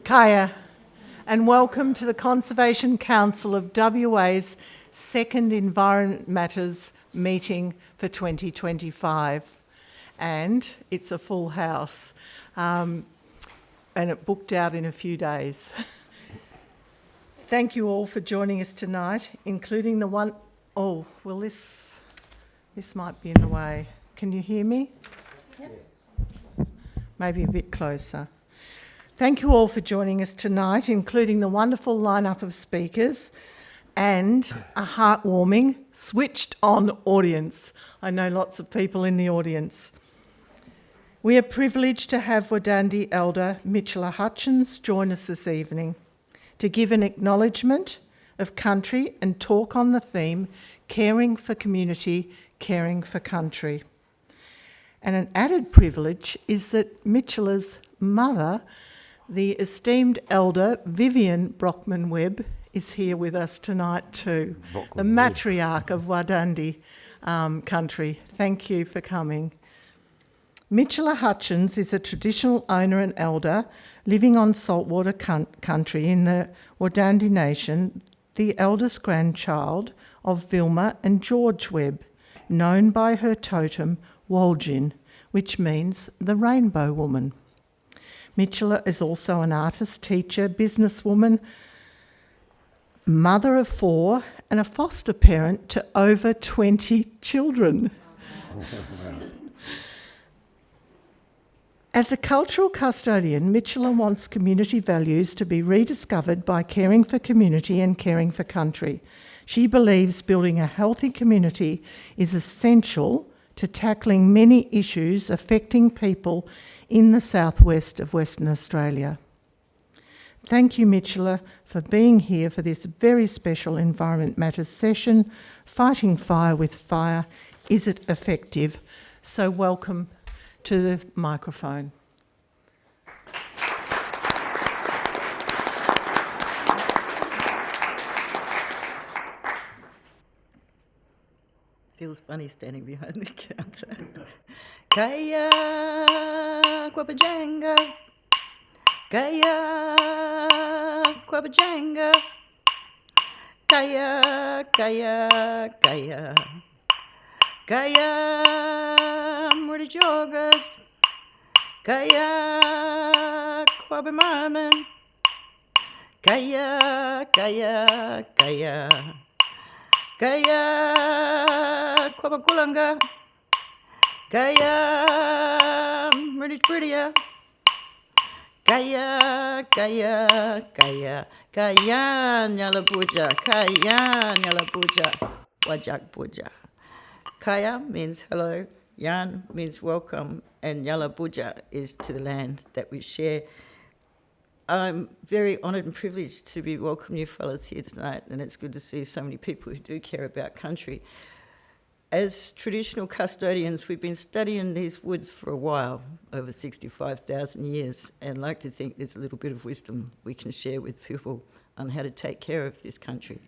Kaya, and welcome to the Conservation Council of WA's second Environment Matters meeting for 2025. And it's a full house, and it booked out in a few days. Thank you all for joining us tonight, including the one... Oh, well, this might be in the way. Can you hear me? Yes. Maybe a bit closer. Thank you all for joining us tonight, including the wonderful lineup of speakers and a heartwarming, switched-on audience. I know lots of people in the audience. We are privileged to have Wadandi Elder Mitchella Hutchins join us this evening to give an acknowledgement of country and talk on the theme, Caring for Community, Caring for Country. And an added privilege is that Mitchella's mother, the esteemed elder Vivian Brockman-Webb, is here with us tonight too, the matriarch of Wadandi country. Thank you for coming. Mitchella Hutchins is a traditional owner and elder living on saltwater country in the Wadandi Nation, the eldest grandchild of Vilma and George Webb, known by her totem Waljin, which means the Rainbow Woman. Mitchella is also an artist, teacher, businesswoman, mother of 4 and a foster parent to over 20 children. As a cultural custodian, Mitchella wants community values to be rediscovered by caring for community and caring for country. She believes building a healthy community is essential to tackling many issues affecting people in the southwest of Western Australia. Thank you, Mitchella, for being here for this very special Environment Matters session, Fighting Fire with Fire. Is it effective? So welcome to the microphone. Feels funny standing behind the counter. Kaya Kwapajanga, Kaya Kwapajanga, Kaya, Kaya, Kaya, Kaya Murdijogas, Kaya Kwabimarman, Kaya, Kaya, Kaya, Kaya Kwabakulanga, Kaya Murdijburdia, Kaya, Kaya, Kaya, Kaya Nyalabuja, Kaya Nyalabuja, Wajak Buja. Kaya means hello, Yan means welcome, and Nyalabuja is to the land that we share. I'm very honoured and privileged to be welcoming you fellas here tonight, and it's good to see so many people who do care about country. As traditional custodians, we've been studying these woods for a while, over 65,000 years, and like to think there's a little bit of wisdom we can share with people on how to take care of this country.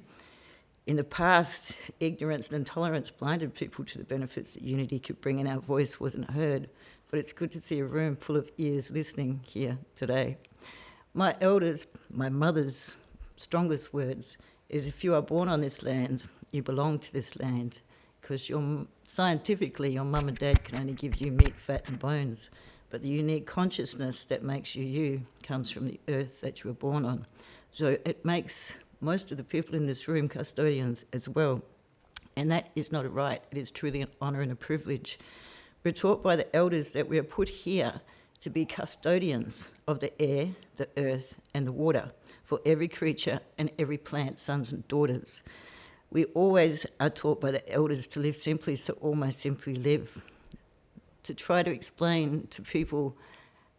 In the past, ignorance and intolerance blinded people to the benefits that unity could bring, and our voice wasn't heard. But it's good to see a room full of ears listening here today. My elders, my mother's strongest words is, if you are born on this land, you belong to this land, because scientifically your mum and dad can only give you meat, fat and bones, but the unique consciousness that makes you you comes from the earth that you were born on. So it makes most of the people in this room custodians as well, and that is not a right, it is truly an honour and a privilege. We're taught by the elders that we are put here to be custodians of the air, the earth and the water for every creature and every plant, sons and daughters. We always are taught by the elders to live simply, so all may simply live. To try to explain to people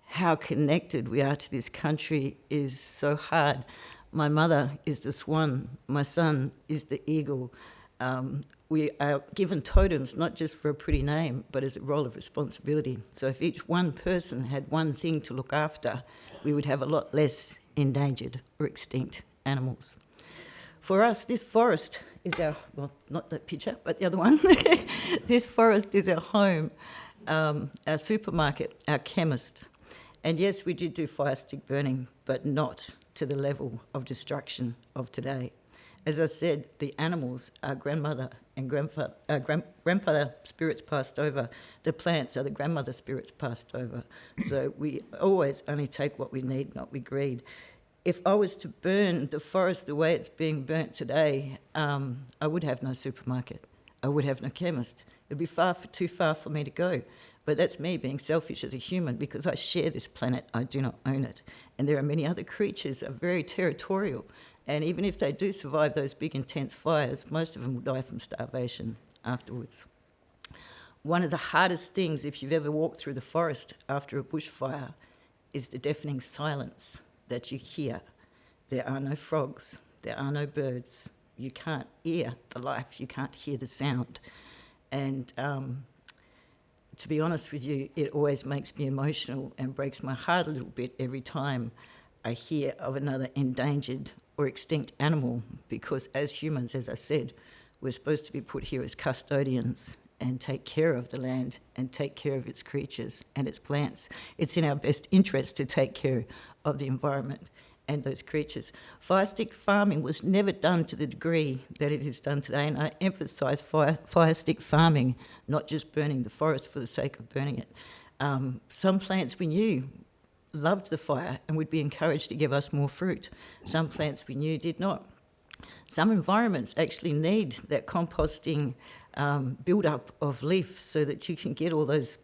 how connected we are to this country is so hard. My mother is the swan, my son is the eagle. We are given totems not just for a pretty name, but as a role of responsibility. So if each one person had one thing to look after, we would have a lot less endangered or extinct animals. For us, this forest is our, well, not that picture, but the other one. This forest is our home, our supermarket, our chemist. And yes, we did do fire stick burning, but not to the level of destruction of today. As I said, the animals are grandmother and grandfather spirits passed over. The plants are the grandmother spirits passed over. So we always only take what we need, not we greed. If I was to burn the forest the way it's being burnt today, I would have no supermarket. I would have no chemist. It'd be too far for me to go. But that's me being selfish as a human, because I share this planet, I do not own it. And there are many other creatures that are very territorial. And even if they do survive those big intense fires, most of them will die from starvation afterwards. One of the hardest things, if you've ever walked through the forest after a bushfire, is the deafening silence that you hear. There are no frogs, there are no birds. You can't hear the life, you can't hear the sound. And to be honest with you, it always makes me emotional and breaks my heart a little bit every time I hear of another endangered or extinct animal, because as humans, as I said, we're supposed to be put here as custodians and take care of the land and take care of its creatures and its plants. It's in our best interest to take care of the environment and those creatures. Fire stick farming was never done to the degree that it is done today, and I emphasise fire stick farming, not just burning the forest for the sake of burning it. Some plants we knew loved the fire and would be encouraged to give us more fruit. Some plants we knew did not. Some environments actually need that composting build-up of leaf so that you can get all those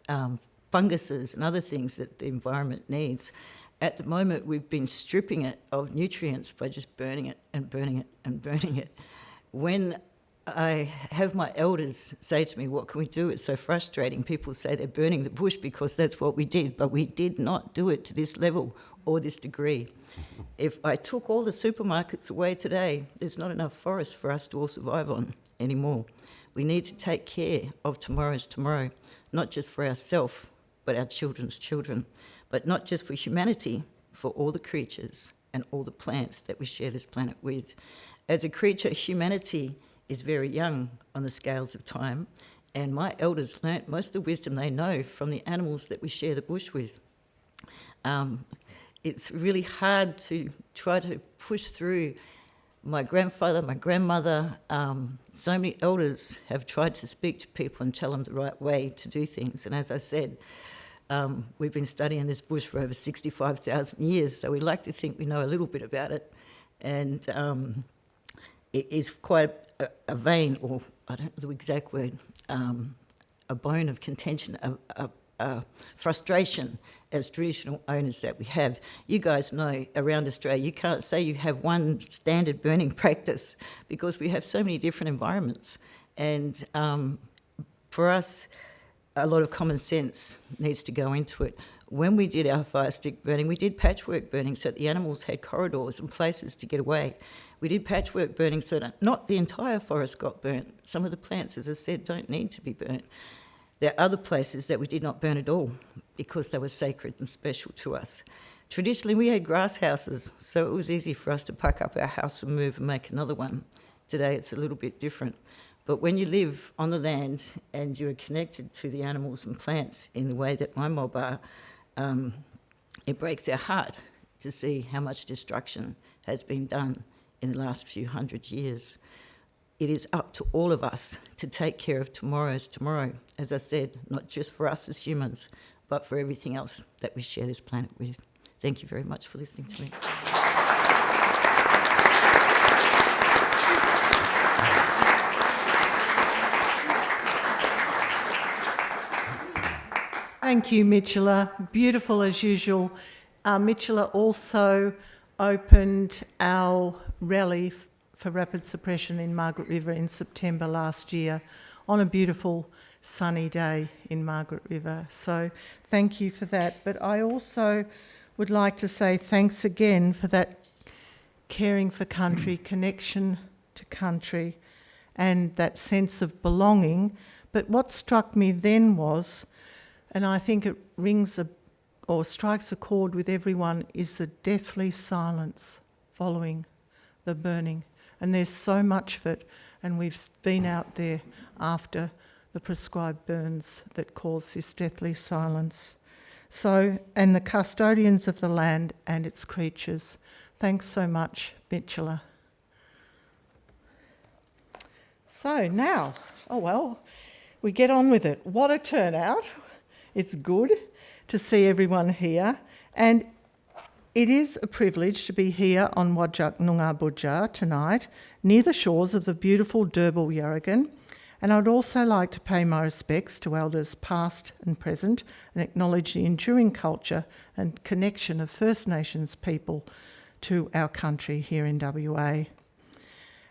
funguses and other things that the environment needs. At the moment, we've been stripping it of nutrients by just burning it and burning it and burning it. When I have my elders say to me, what can we do? It's so frustrating. People say they're burning the bush because that's what we did, but we did not do it to this level or this degree. If I took all the supermarkets away today, there's not enough forest for us to all survive on anymore. We need to take care of tomorrow's tomorrow, not just for ourselves, but our children's children, but not just for humanity, for all the creatures and all the plants that we share this planet with. As a creature, humanity is very young on the scales of time, and my elders learnt most of the wisdom they know from the animals that we share the bush with. It's really hard to try to push through. My grandfather, my grandmother, so many elders have tried to speak to people and tell them the right way to do things. And as I said, we've been studying this bush for over 65,000 years, so we like to think we know a little bit about it. And it is quite a vein, or I don't know the exact word, a bone of contention, a frustration as traditional owners that we have. You guys know around Australia, you can't say you have one standard burning practice because we have so many different environments. And for us, a lot of common sense needs to go into it. When we did our fire stick burning, we did patchwork burning so that the animals had corridors and places to get away. We did patchwork burning so that not the entire forest got burnt. Some of the plants, as I said, don't need to be burnt. There are other places that we did not burn at all because they were sacred and special to us. Traditionally, we had grass houses, so it was easy for us to pack up our house and move and make another one. Today, it's a little bit different. But when you live on the land and you're connected to the animals and plants in the way that my mob are, it breaks our heart to see how much destruction has been done in the last few hundred years. It is up to all of us to take care of tomorrow's tomorrow, as I said, not just for us as humans, but for everything else that we share this planet with. Thank you very much for listening to me. Thank you, Mitchella. Beautiful as usual. Mitchella also opened our rally for rapid suppression in Margaret River in September last year on a beautiful sunny day in Margaret River. So thank you for that. But I also would like to say thanks again for that caring for country, connection to country, and that sense of belonging. But what struck me then was, and I think it strikes a chord with everyone, is the deathly silence following the burning. And there's so much of it, and we've been out there after the prescribed burns that cause this deathly silence. and the custodians of the land and its creatures. Thanks so much, Mitchella. So now, we get on with it. What a turnout. It's good to see everyone here, and it is a privilege to be here on Whadjuk Noongar Boodja tonight, near the shores of the beautiful Derbarl Yarragon. And I'd also like to pay my respects to elders past and present and acknowledge the enduring culture and connection of First Nations people to our country here in WA.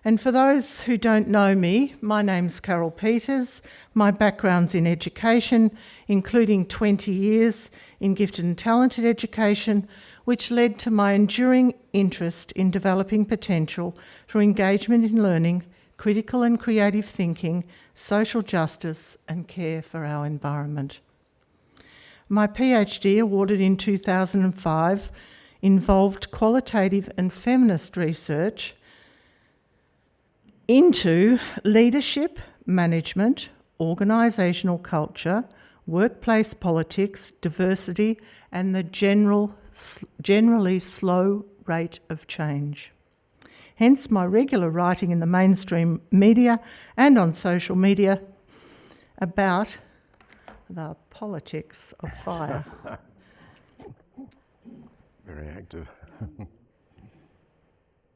And for those who don't know me, my name's Carol Peters. My background's in education, including 20 years in gifted and talented education, which led to my enduring interest in developing potential through engagement in learning, critical and creative thinking, social justice and care for our environment. My PhD, awarded in 2005, involved qualitative and feminist research into leadership, management, organisational culture, workplace politics, diversity and the generally slow rate of change. Hence my regular writing in the mainstream media and on social media about the politics of fire. Very active.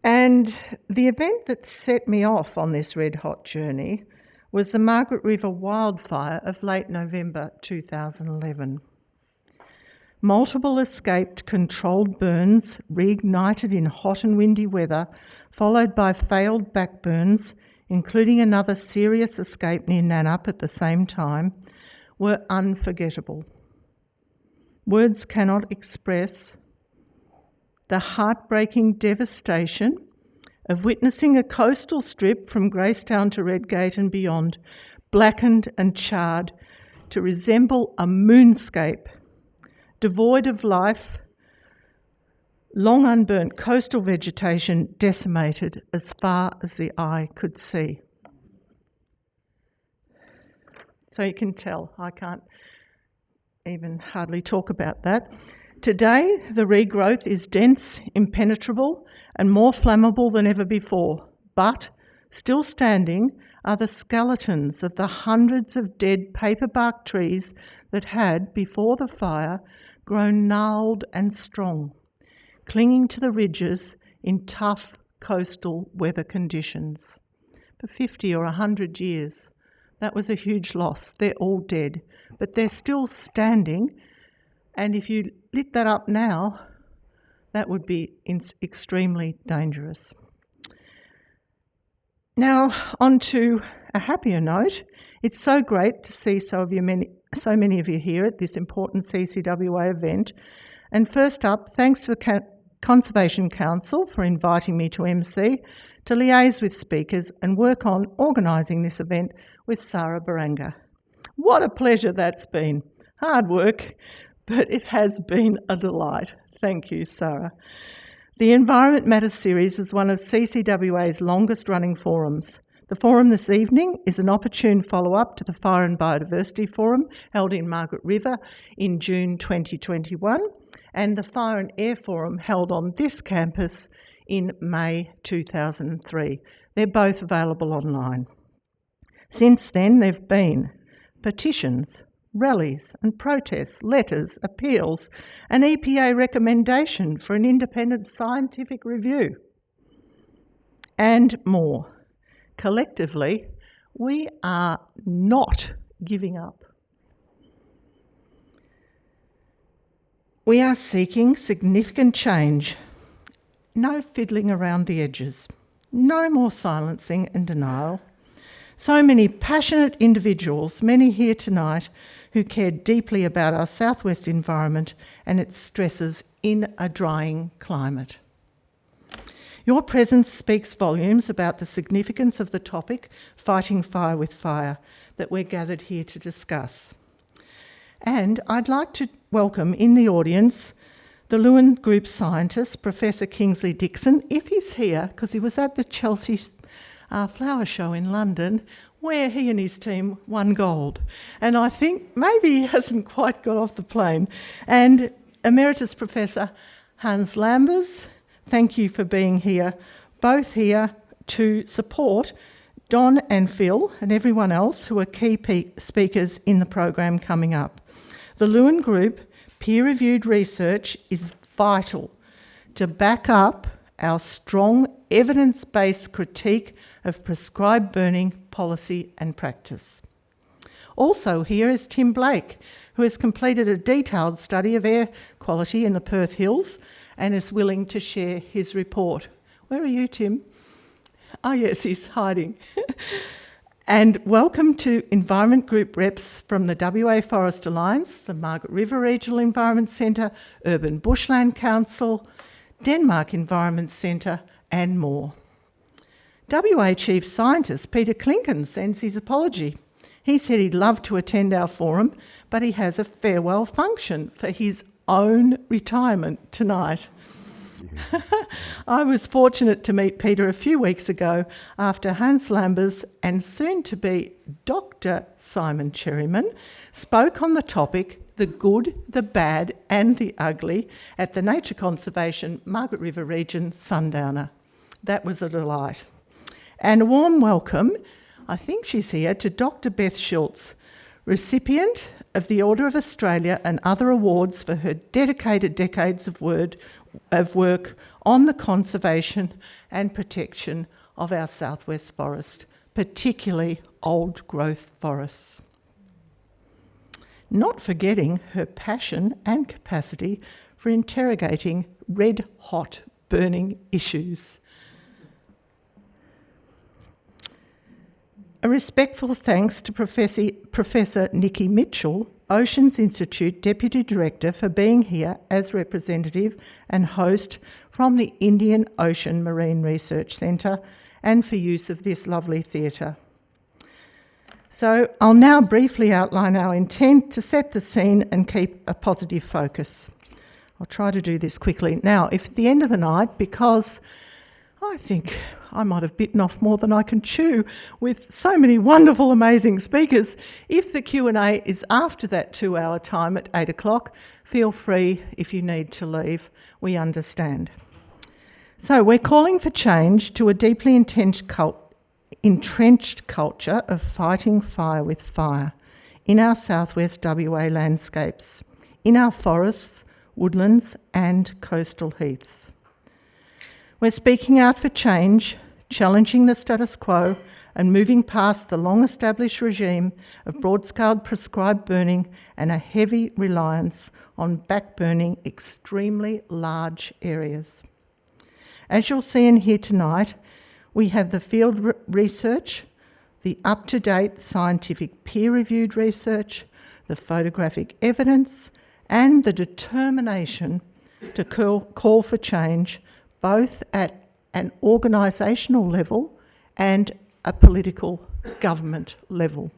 And the event that set me off on this red-hot journey was the Margaret River wildfire of late November 2011. Multiple escaped controlled burns, reignited in hot and windy weather, followed by failed backburns, including another serious escape near Nannup at the same time, were unforgettable. Words cannot express the heartbreaking devastation of witnessing a coastal strip from Gracetown to Redgate and beyond, blackened and charred to resemble a moonscape, devoid of life, long unburnt coastal vegetation decimated as far as the eye could see. So you can tell, I can't even hardly talk about that. Today, the regrowth is dense, impenetrable, and more flammable than ever before. But still standing are the skeletons of the hundreds of dead paperbark trees that had, before the fire, grown gnarled and strong, clinging to the ridges in tough coastal weather conditions. For 50 or 100 years, that was a huge loss. They're all dead, but they're still standing. And if you lit that up now, that would be extremely dangerous. Now, on to a happier note. It's so great to see so many of you here at this important CCWA event. And first up, thanks to the Conservation Council for inviting me to MC, to liaise with speakers and work on organising this event with Sarah Baranga. What a pleasure that's been. Hard work, but it has been a delight. Thank you, Sarah. The Environment Matters series is one of CCWA's longest running forums. The forum this evening is an opportune follow-up to the Fire and Biodiversity Forum held in Margaret River in June 2021 and the Fire and Air Forum held on this campus in May 2003. They're both available online. Since then, there have been petitions, rallies and protests, letters, appeals, an EPA recommendation for an independent scientific review, and more. Collectively, we are not giving up. We are seeking significant change. No fiddling around the edges. No more silencing and denial. So many passionate individuals, many here tonight, who care deeply about our southwest environment and its stresses in a drying climate. Your presence speaks volumes about the significance of the topic, fighting fire with fire, that we're gathered here to discuss. And I'd like to welcome in the audience the Lewin Group scientist, Professor Kingsley Dixon, if he's here, because he was at the Chelsea Flower Show in London. where he and his team won gold. And I think maybe he hasn't quite got off the plane. And Emeritus Professor Hans Lambers, thank you for being here, both here to support Don and Phil and everyone else who are key speakers in the program coming up. The Lewin Group peer-reviewed research is vital to back up our strong evidence-based critique of prescribed burning policy and practice. Also here is Tim Blake, who has completed a detailed study of air quality in the Perth Hills and is willing to share his report. Where are you, Tim? Oh yes, he's hiding. And welcome to Environment Group reps from the WA Forest Alliance, the Margaret River Regional Environment Centre, Urban Bushland Council, Denmark Environment Centre and more. WA Chief Scientist Peter Klinken sends his apology. He said he'd love to attend our forum, but he has a farewell function for his own retirement tonight. I was fortunate to meet Peter a few weeks ago after Hans Lambers and soon-to-be Dr. Simon Cherryman spoke on the topic The Good, the Bad and the Ugly at the Nature Conservation Margaret River Region Sundowner. That was a delight. And a warm welcome, I think she's here, to Dr. Beth Schultz, recipient of the Order of Australia and other awards for her dedicated decades of work on the conservation and protection of our southwest forest, particularly old growth forests. Not forgetting her passion and capacity for interrogating red-hot burning issues. A respectful thanks to Professor Nikki Mitchell, Oceans Institute Deputy Director, for being here as representative and host from the Indian Ocean Marine Research Centre and for use of this lovely theatre. So I'll now briefly outline our intent to set the scene and keep a positive focus. I'll try to do this quickly. Now, if at the end of the night, because I think I might have bitten off more than I can chew with so many wonderful, amazing speakers, if the Q&A is after that 2-hour time at 8 o'clock, feel free if you need to leave. We understand. So we're calling for change to a deeply entrenched culture of fighting fire with fire in our southwest WA landscapes, in our forests, woodlands and coastal heaths. We're speaking out for change, challenging the status quo and moving past the long-established regime of broad-scaled prescribed burning and a heavy reliance on back-burning extremely large areas. As you'll see and hear tonight, we have the field research, the up-to-date scientific peer-reviewed research, the photographic evidence, and the determination to call for change both at an organisational level and a political government level.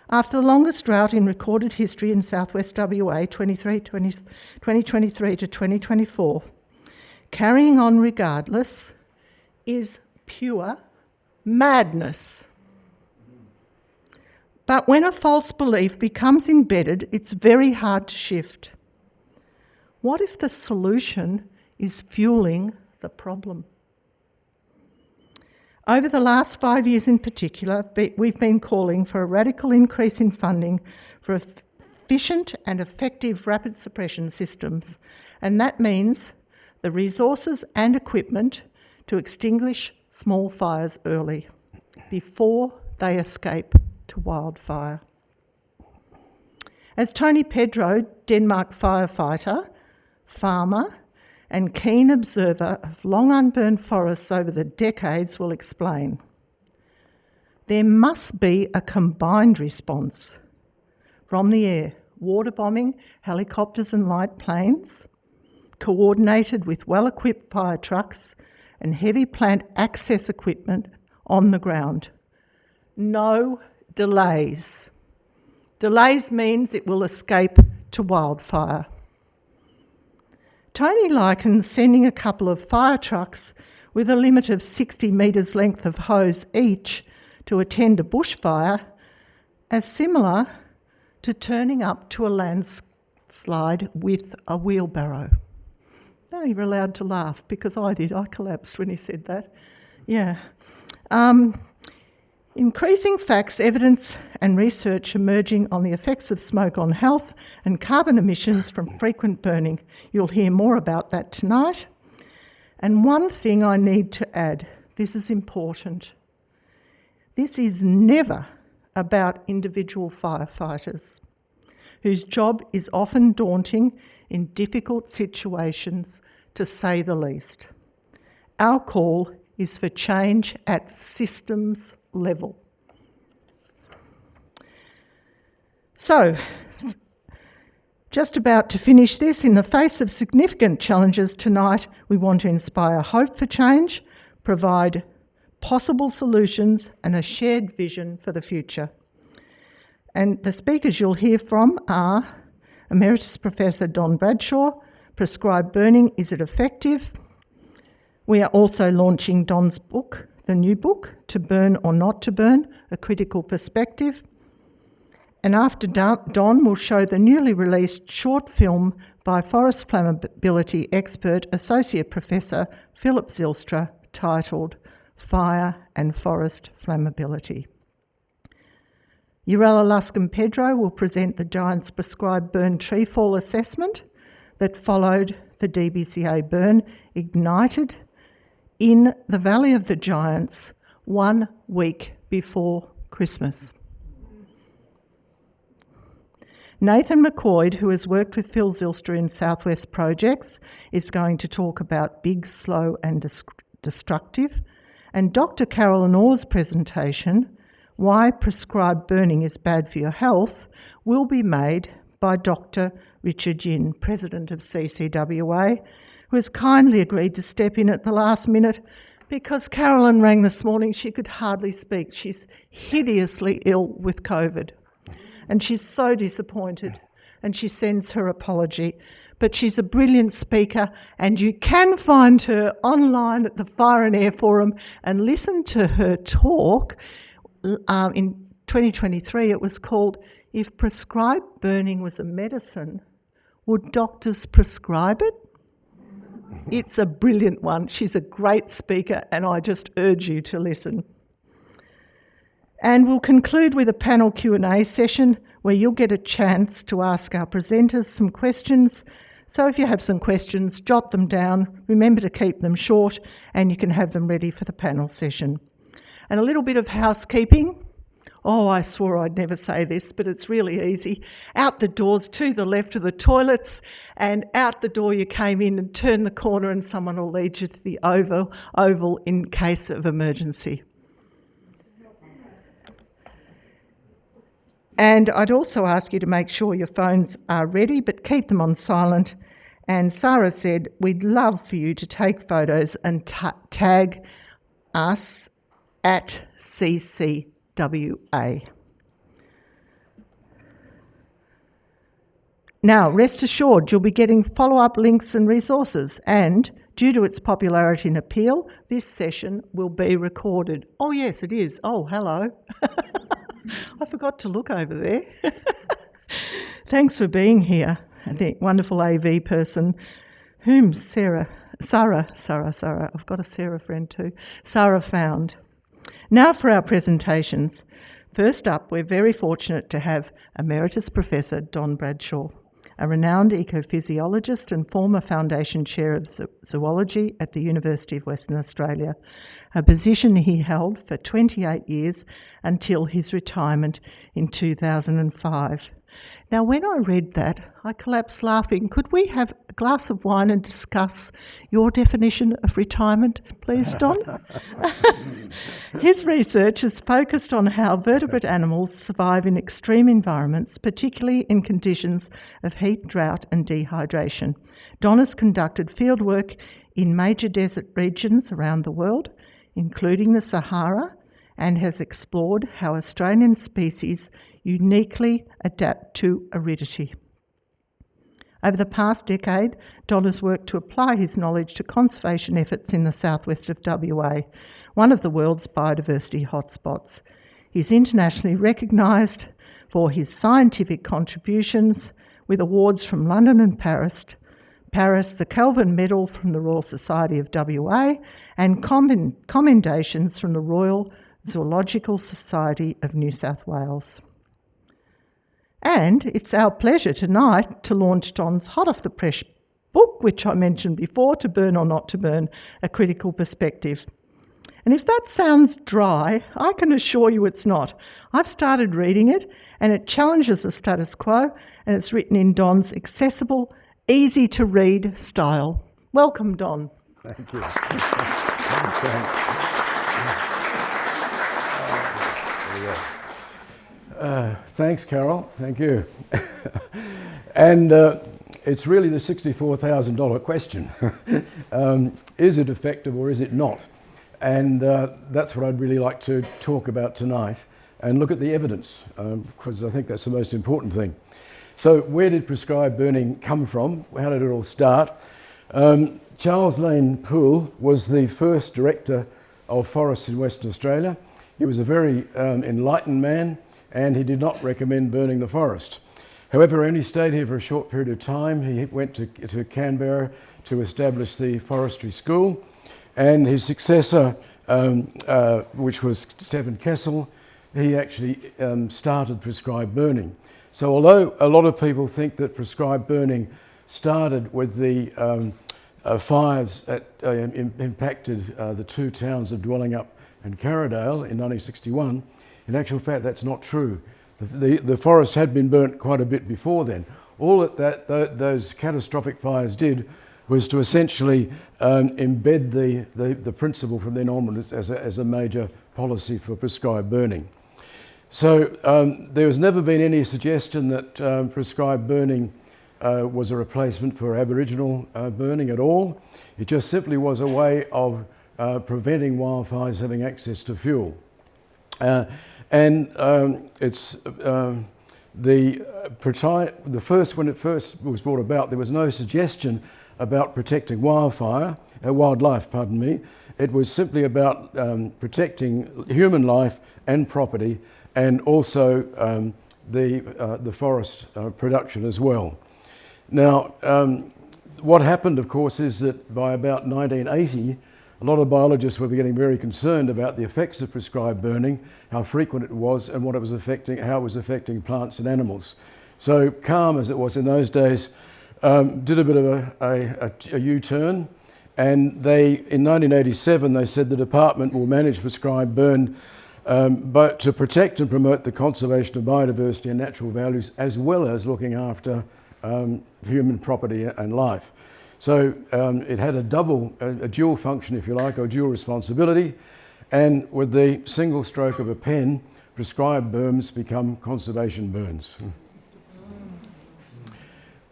After the longest drought in recorded history in southwest WA, 2023 to 2024, carrying on regardless is pure madness. But when a false belief becomes embedded, it's very hard to shift. What if the solution is fueling the problem? Over the last 5 years in particular, we've been calling for a radical increase in funding for efficient and effective rapid suppression systems, and that means the resources and equipment to extinguish small fires early, before they escape to wildfire. As Tony Pedro, Denmark firefighter, farmer, and keen observer of long unburned forests over the decades will explain, there must be a combined response from the air, water bombing, helicopters and light planes, coordinated with well-equipped fire trucks and heavy plant access equipment on the ground. No delays. Delays means it will escape to wildfire. Tony likens sending a couple of fire trucks with a limit of 60 metres length of hose each to attend a bushfire as similar to turning up to a landslide with a wheelbarrow. Now you're allowed to laugh because I did. I collapsed when he said that. Yeah. Increasing facts, evidence and research emerging on the effects of smoke on health and carbon emissions from frequent burning. You'll hear more about that tonight. And one thing I need to add, this is important. This is never about individual firefighters, whose job is often daunting in difficult situations, to say the least. Our call is for change at systems level. So, just about to finish this, in the face of significant challenges tonight, we want to inspire hope for change, provide possible solutions and a shared vision for the future. And the speakers you'll hear from are Emeritus Professor Don Bradshaw, Prescribed Burning, Is It Effective? We are also launching Don's book, the new book, To Burn or Not to Burn, A Critical Perspective. And after Don will show the newly released short film by forest flammability expert, Associate Professor Philip Zylstra, titled Fire and Forest Flammability. Urella Luscombe-Pedro will present the Giants Prescribed Burn Tree Fall Assessment that followed the DBCA burn ignited in the Valley of the Giants 1 week before Christmas. Nathan McCoy, who has worked with Phil Zylstra in Southwest Projects, is going to talk about big, slow and destructive. And Dr. Carolyn Orr's presentation, Why Prescribed Burning is Bad for Your Health, will be made by Dr. Richard Yin, President of CCWA, who has kindly agreed to step in at the last minute because Carolyn rang this morning. She could hardly speak. She's hideously ill with COVID. And she's so disappointed, and she sends her apology. But she's a brilliant speaker, and you can find her online at the Fire and Air Forum and listen to her talk. In 2023, it was called, If Prescribed Burning Was a Medicine, Would Doctors Prescribe It? It's a brilliant one. She's a great speaker, and I just urge you to listen. And we'll conclude with a panel Q&A session where you'll get a chance to ask our presenters some questions. So if you have some questions, jot them down. Remember to keep them short, and you can have them ready for the panel session. And a little bit of housekeeping. Oh, I swore I'd never say this, but it's really easy. Out the doors to the left of the toilets, and out the door you came in, and turn the corner and someone will lead you to the oval in case of emergency. And I'd also ask you to make sure your phones are ready, but keep them on silent. And Sarah said, we'd love for you to take photos and tag us at CCWA. Now, rest assured, you'll be getting follow-up links and resources, and due to its popularity and appeal, this session will be recorded. Oh, yes, it is. Oh, hello. I forgot to look over there. Thanks for being here, the wonderful AV person, whom Sarah, I've got a Sarah friend too, Sarah found. Now for our presentations. First up, we're very fortunate to have Emeritus Professor Don Bradshaw, a renowned ecophysiologist and former Foundation Chair of Zoology at the University of Western Australia, a position he held for 28 years until his retirement in 2005. Now, when I read that, I collapsed laughing. Could we have a glass of wine and discuss your definition of retirement, please, Don? His research has focused on how vertebrate animals survive in extreme environments, particularly in conditions of heat, drought and dehydration. Don has conducted fieldwork in major desert regions around the world, including the Sahara, and has explored how Australian species uniquely adapt to aridity. Over the past decade, Don has worked to apply his knowledge to conservation efforts in the southwest of WA, one of the world's biodiversity hotspots. He's internationally recognised for his scientific contributions with awards from London and Paris, the Kelvin Medal from the Royal Society of WA, and commendations from the Royal Zoological Society of New South Wales. And it's our pleasure tonight to launch Don's hot off the press book, which I mentioned before, To Burn or Not to Burn, A Critical Perspective. And if that sounds dry, I can assure you it's not. I've started reading it, and it challenges the status quo, and it's written in Don's accessible, easy-to-read style. Welcome, Don. Thank you. Thanks, Carol. Thank you. And it's really the $64,000 question. Is it effective or is it not? And that's what I'd really like to talk about tonight and look at the evidence, because I think that's the most important thing. So where did prescribed burning come from? How did it all start? Charles Lane Poole was the first director of forests in Western Australia. He was a very enlightened man, and he did not recommend burning the forest. However, he only stayed here for a short period of time. He went to Canberra to establish the forestry school, and his successor, which was Stephen Kessel, he actually started prescribed burning. So although a lot of people think that prescribed burning started with the fires that impacted the two towns of Dwellingup and Carradale in 1961, in actual fact that's not true. The forest had been burnt quite a bit before then. All that those catastrophic fires did was to essentially embed the principle from then onwards as a major policy for prescribed burning. So there has never been any suggestion that prescribed burning was a replacement for Aboriginal burning at all. It just simply was a way of preventing wildfires having access to fuel. When it first was brought about, there was no suggestion about protecting wildlife. It was simply about protecting human life and property, and also the forest production as well. Now, what happened, of course, is that by about 1980, a lot of biologists were getting very concerned about the effects of prescribed burning, how frequent it was, and what it was affecting, how it was affecting plants and animals. So CALM, as it was in those days, did a bit of a U-turn, and in 1987 they said the department will manage prescribed burn, but to protect and promote the conservation of biodiversity and natural values, as well as looking after human property and life. So it had a dual function, if you like, or dual responsibility, and with the single stroke of a pen, prescribed burns become conservation burns.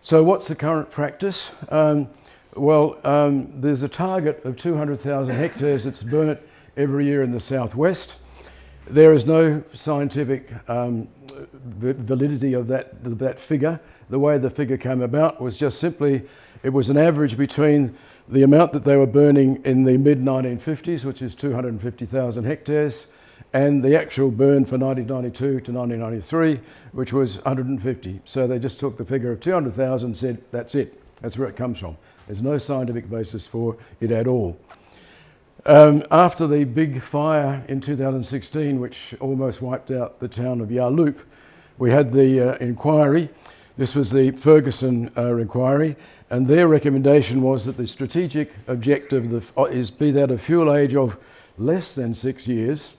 So what's the current practice? There's a target of 200,000 hectares that's burnt every year in the southwest. There is no scientific validity of that figure. The way the figure came about was just simply, it was an average between the amount that they were burning in the mid-1950s, which is 250,000 hectares, and the actual burn for 1992 to 1993, which was 150. So they just took the figure of 200,000 and said, that's it. That's where it comes from. There's no scientific basis for it at all. After the big fire in 2016, which almost wiped out the town of Yarloop, we had the inquiry. This was the Ferguson inquiry, and their recommendation was that the strategic objective is be that a fuel age of less than 6 years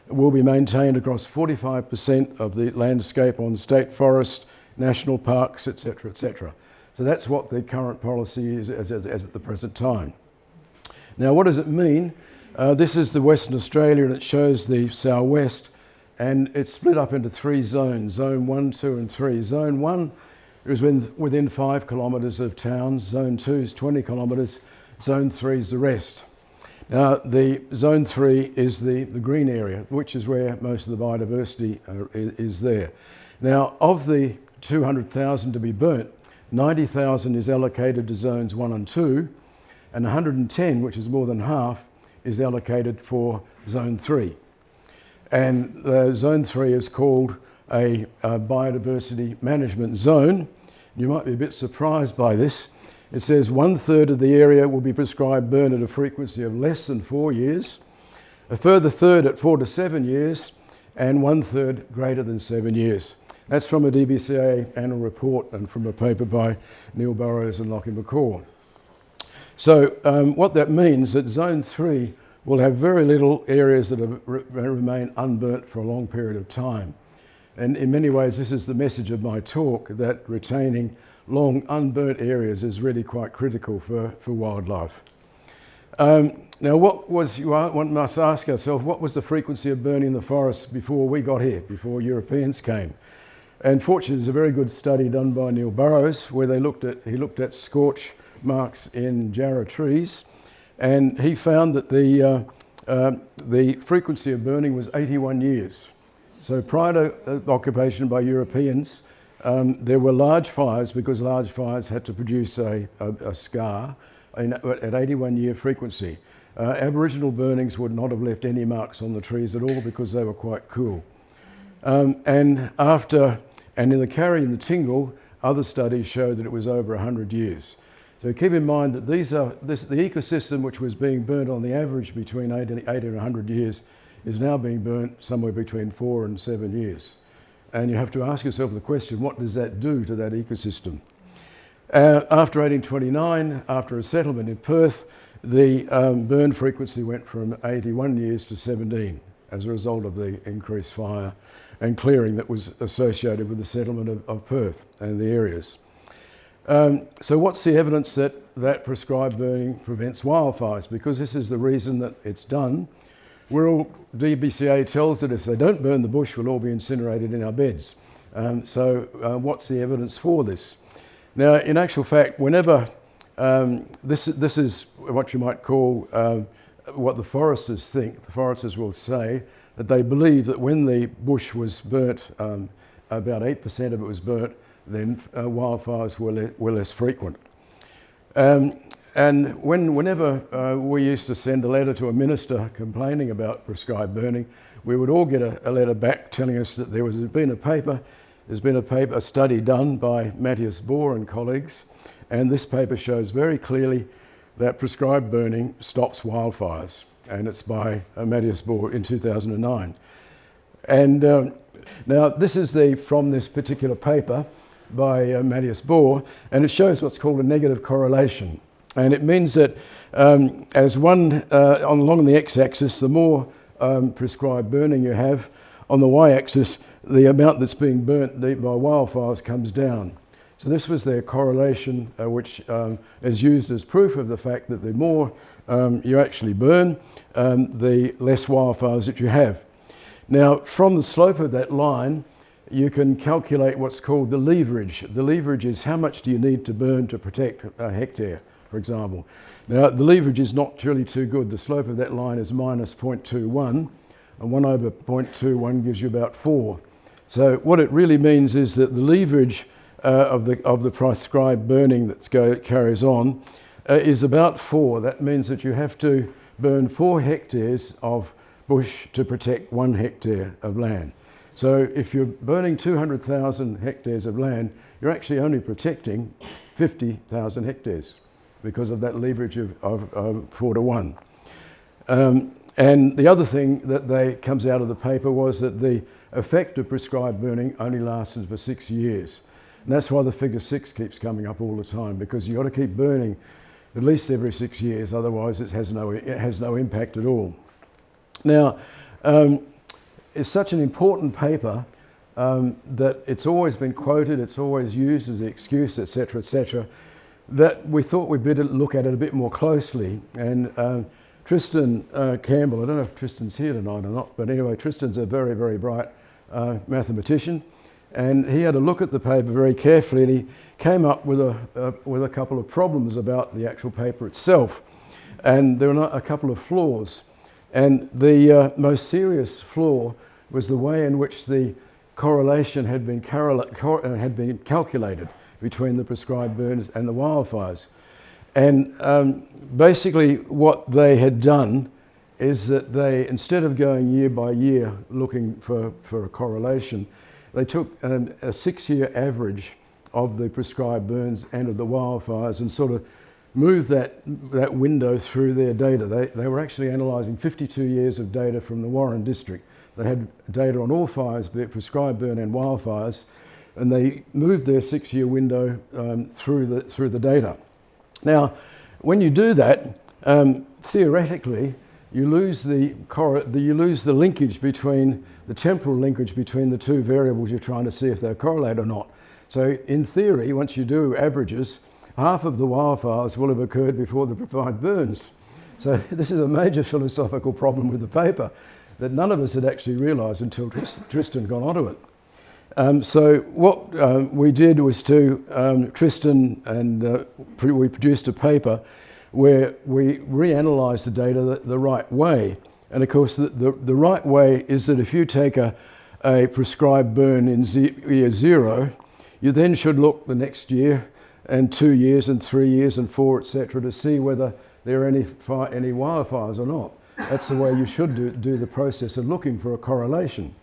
will be maintained across 45% of the landscape on state forest, national parks, etc., etc. So that's what the current policy is as at the present time. Now, what does it mean? This is the Western Australia, and it shows the southwest, and it's split up into 3 zones, Zone 1, 2 and 3. Zone 1 is within 5 kilometres of towns, Zone 2 is 20 kilometres, Zone 3 is the rest. Now, the Zone 3 is the green area, which is where most of the biodiversity is there. Now, of the 200,000 to be burnt, 90,000 is allocated to zones 1 and 2, and 110, which is more than half, is allocated for zone 3. And zone 3 is called a biodiversity management zone. You might be a bit surprised by this. It says 1/3 of the area will be prescribed burn at a frequency of less than 4 years, a further third at 4 to 7 years, and 1/3 greater than 7 years. That's from a DBCA annual report and from a paper by Neil Burrows and Lockie McCaw. So what that means that zone 3 will have very little areas that remain unburnt for a long period of time. And in many ways, this is the message of my talk, that retaining long unburnt areas is really quite critical for wildlife. Now, one must ask ourselves, what was the frequency of burning in the forests before we got here, before Europeans came? And fortunately, there's a very good study done by Neil Burrows where he looked at scorch marks in jarrah trees, and he found that the frequency of burning was 81 years. So prior to occupation by Europeans, there were large fires, because large fires had to produce a scar at 81-year frequency. Aboriginal burnings would not have left any marks on the trees at all because they were quite cool. And in the Karri and the Tingle, other studies showed that it was over 100 years. So keep in mind that the ecosystem which was being burnt on the average between 80 and 100 years is now being burnt somewhere between 4 and 7 years. And you have to ask yourself the question, what does that do to that ecosystem? After 1829, after a settlement in Perth, the burn frequency went from 81 years to 17 as a result of the increased fire and clearing that was associated with the settlement of Perth and the areas. So what's the evidence that prescribed burning prevents wildfires? Because this is the reason that it's done. DBCA tells that if they don't burn the bush, we'll all be incinerated in our beds. What's the evidence for this? Now, in actual fact, whenever this is what you might call what the foresters think. The foresters will say that they believe that when the bush was burnt, about 8% of it was burnt, then wildfires were less frequent. And whenever we used to send a letter to a minister complaining about prescribed burning, we would all get a letter back telling us that there's been a study done by Matthias Bohr and colleagues, and this paper shows very clearly that prescribed burning stops wildfires, and it's by Matthias Bohr in 2009. And now this is from this particular paper by Matthias Bohr, and it shows what's called a negative correlation. And it means that along the x-axis, the more prescribed burning you have, on the y-axis, the amount that's being burnt by wildfires comes down. So this was their correlation, which is used as proof of the fact that the more you actually burn, the less wildfires that you have. Now, from the slope of that line, you can calculate what's called the leverage. The leverage is how much do you need to burn to protect a hectare, for example. Now, the leverage is not really too good. The slope of that line is minus 0.21, and 1 over 0.21 gives you about 4. So what it really means is that the leverage of the prescribed burning that carries on is about 4. That means that you have to burn 4 hectares of bush to protect 1 hectare of land. So if you're burning 200,000 hectares of land, you're actually only protecting 50,000 hectares because of that leverage of 4 to 1. And the other thing that comes out of the paper was that the effect of prescribed burning only lasted for 6 years. And that's why the figure 6 keeps coming up all the time, because you've got to keep burning at least every 6 years, otherwise it has no impact at all. Now, it's such an important paper that it's always been quoted, it's always used as an excuse, etc., that we thought we'd better look at it a bit more closely. And Tristan Campbell, I don't know if Tristan's here tonight or not, but anyway, Tristan's a very, very bright mathematician, and he had a look at the paper very carefully, and he came up with a couple of problems about the actual paper itself. And there are a couple of flaws. And the most serious flaw was the way in which the correlation had been calculated, between the prescribed burns and the wildfires. And basically what they had done is that they, instead of going year by year looking for a correlation, they took a 6-year average of the prescribed burns and of the wildfires and sort of moved that window through their data. They were actually analysing 52 years of data from the Warren district. They had data on all fires, be it prescribed burn and wildfires, and they moved their 6-year window through the data. Now, when you do that, theoretically, you lose the linkage between the temporal linkage between the two variables you're trying to see if they correlate or not. So, in theory, once you do averages, half of the wildfires will have occurred before the prescribed burns. So, this is a major philosophical problem with the paper that none of us had actually realised until Tristan got onto it. So what we did was Tristan and we produced a paper where we reanalysed the data the right way. And of course, the right way is that if you take a prescribed burn in year 0, you then should look the next year and 2 years and 3 years and 4, etc., to see whether there are any wildfires or not. That's the way you should do the process of looking for a correlation.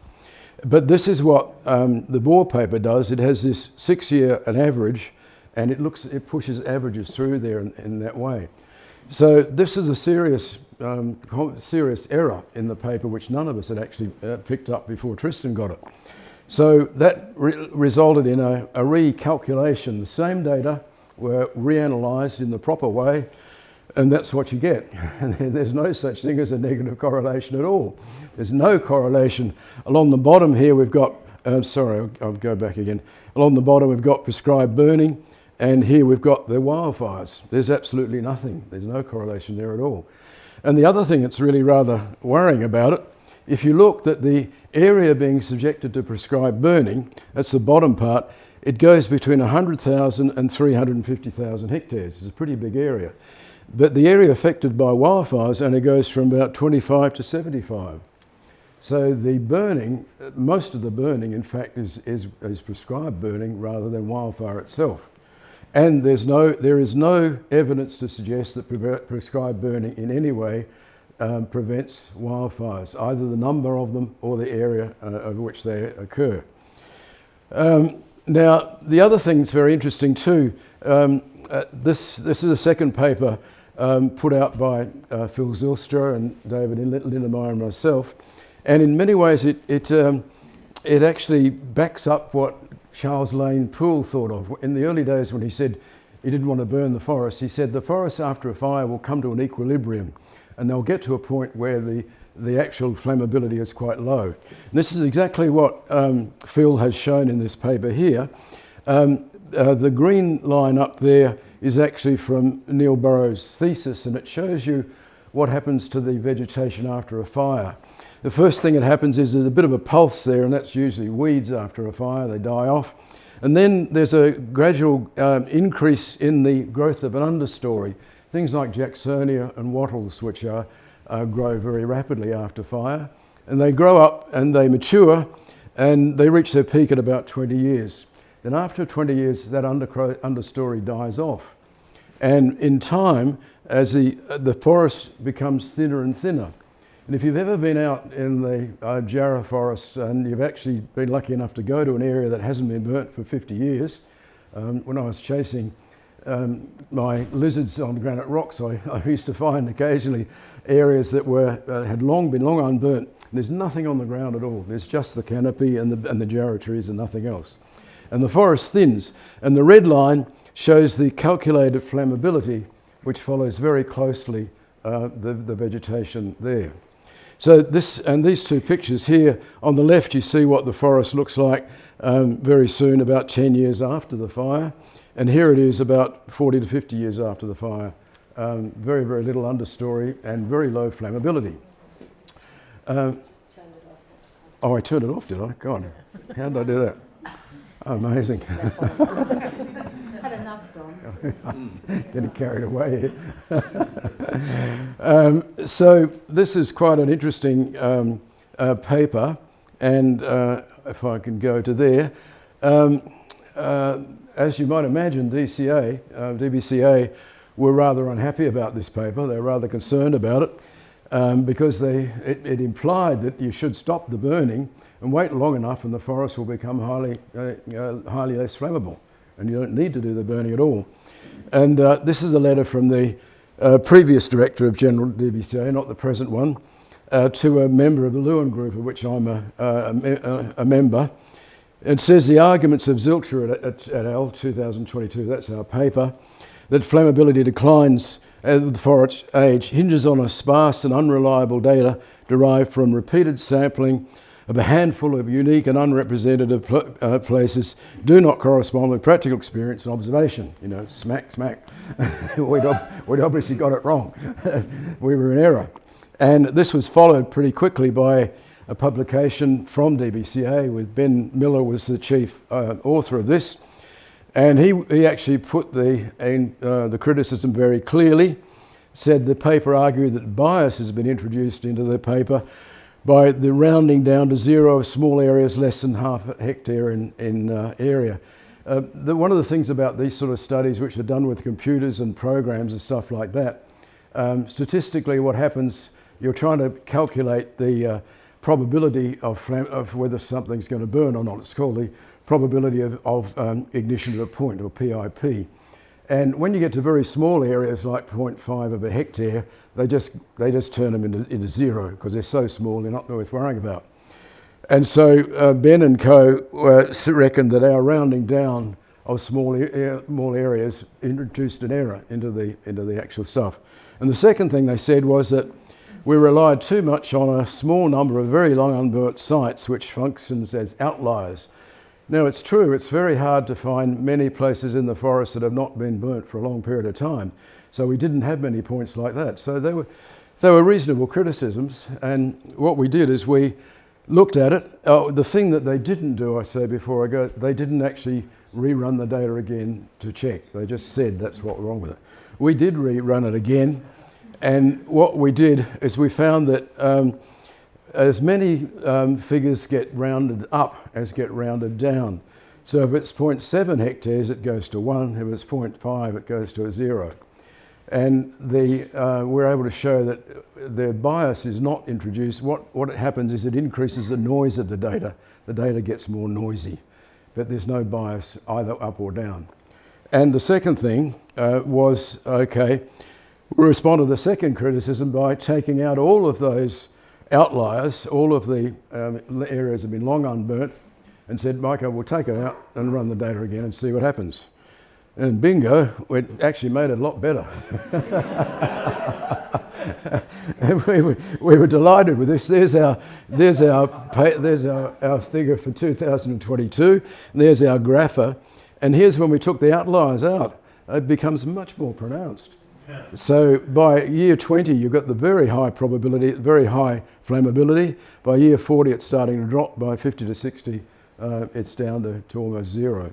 But this is what the Bohr paper does. It has this 6-year an average, and it pushes averages through there in that way. So this is a serious error in the paper, which none of us had actually picked up before Tristan got it. So that resulted in a recalculation. The same data were reanalysed in the proper way, and that's what you get. And there's no such thing as a negative correlation at all. There's no correlation. Along the bottom here we've got, I'll go back again. Along the bottom we've got prescribed burning, and here we've got the wildfires. There's absolutely nothing. There's no correlation there at all. And the other thing that's really rather worrying about it, if you look at the area being subjected to prescribed burning, that's the bottom part, it goes between 100,000 and 350,000 hectares. It's a pretty big area. But the area affected by wildfires only goes from about 25 to 75. So the burning, most of the burning in fact is prescribed burning rather than wildfire itself. And there is no evidence to suggest that prescribed burning in any way prevents wildfires, either the number of them or the area over which they occur. Now, the other thing that's very interesting too, this is a second paper put out by Phil Zylstra and David Lindemeyer and myself, and in many ways it actually backs up what Charles Lane Poole thought of. In the early days when he said he didn't want to burn the forest, he said the forests after a fire will come to an equilibrium and they'll get to a point where the actual flammability is quite low. And this is exactly what Phil has shown in this paper here. The green line up there is actually from Neil Burrows' thesis, and it shows you what happens to the vegetation after a fire. The first thing that happens is there's a bit of a pulse there, and that's usually weeds after a fire. They die off. And then there's a gradual increase in the growth of an understory, things like Jacksonia and wattles, which grow very rapidly after fire. And they grow up and they mature, and they reach their peak at about 20 years. Then after 20 years, that understory dies off. And in time, as the forest becomes thinner and thinner. And if you've ever been out in the Jarrah forest and you've actually been lucky enough to go to an area that hasn't been burnt for 50 years, when I was chasing my lizards on granite rocks, I used to find occasionally areas that had been long unburnt. There's nothing on the ground at all. There's just the canopy and the Jarrah trees and nothing else. And the forest thins, and the red line shows the calculated flammability, which follows very closely the vegetation there. So these two pictures here, on the left you see what the forest looks like very soon, about 10 years after the fire, and here it is about 40 to 50 years after the fire. Very, very little understory and very low flammability. Oh, I turned it off, did I? God, how did I do that? Amazing. Had enough, Don. Getting carried away here. So this is quite an interesting paper, and if I can go to there, as you might imagine, DBCA were rather unhappy about this paper. They were rather concerned about it because it implied that you should stop the burning and wait long enough and the forest will become highly less flammable and you don't need to do the burning at all. And this is a letter from the previous director of General DBCA, not the present one, to a member of the Lewin Group, of which I'm a member. It says the arguments of Zilcher et al. 2022, that's our paper, that flammability declines as the forest age hinges on a sparse and unreliable data derived from repeated sampling of a handful of unique and unrepresentative places do not correspond with practical experience and observation. You know, smack. We'd obviously got it wrong. We were in error. And this was followed pretty quickly by a publication from DBCA with Ben Miller was the chief author of this. And he actually put the criticism very clearly, said the paper argued that bias has been introduced into the paper by the rounding down to zero of small areas less than half a hectare in area. One of the things about these sort of studies, which are done with computers and programs and stuff like that, statistically what happens, you're trying to calculate the probability of whether something's going to burn or not. It's called the probability of ignition at a point, or PIP. And when you get to very small areas like 0.5 of a hectare, they just turn them into zero because they're so small they're not worth worrying about. And so Ben and co reckoned that our rounding down of small areas introduced an error into the actual stuff. And the second thing they said was that we relied too much on a small number of very long unburnt sites which functions as outliers. Now it's true, it's very hard to find many places in the forest that have not been burnt for a long period of time. So we didn't have many points like that. So they were reasonable criticisms, and what we did is we looked at it. The thing that they didn't do, I say before I go, they didn't actually rerun the data again to check. They just said that's what's wrong with it. We did rerun it again, and what we did is we found that as many figures get rounded up as get rounded down. So if it's 0.7 hectares, it goes to 1. If it's 0.5, it goes to a 0. And we're able to show that the bias is not introduced. What happens is it increases the noise of the data. The data gets more noisy, but there's no bias either up or down. And the second thing was, okay, we respond to the second criticism by taking out all of those outliers, all of the areas have been long unburnt, and said, Michael, we'll take it out and run the data again and see what happens. And bingo, it actually made it a lot better. And we were delighted with this. There's our figure for 2022. There's our grapher. And here's when we took the outliers out. It becomes much more pronounced. So by year 20, you've got the very high probability, very high flammability. By year 40, it's starting to drop. By 50 to 60, it's down to almost zero.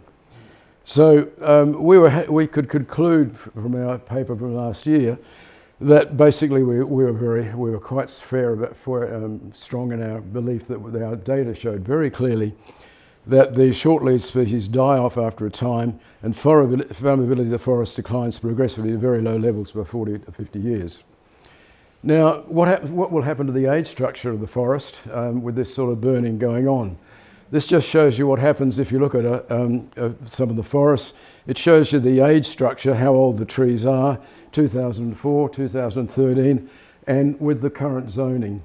So we could conclude from our paper from last year that basically we were quite strong in our belief that our data showed very clearly that the short-lived species die off after a time, and flammability of the forest declines progressively to very low levels by 40 to 50 years. Now, what will happen to the age structure of the forest with this sort of burning going on? This just shows you what happens if you look at some of the forests. It shows you the age structure, how old the trees are, 2004, 2013, and with the current zoning.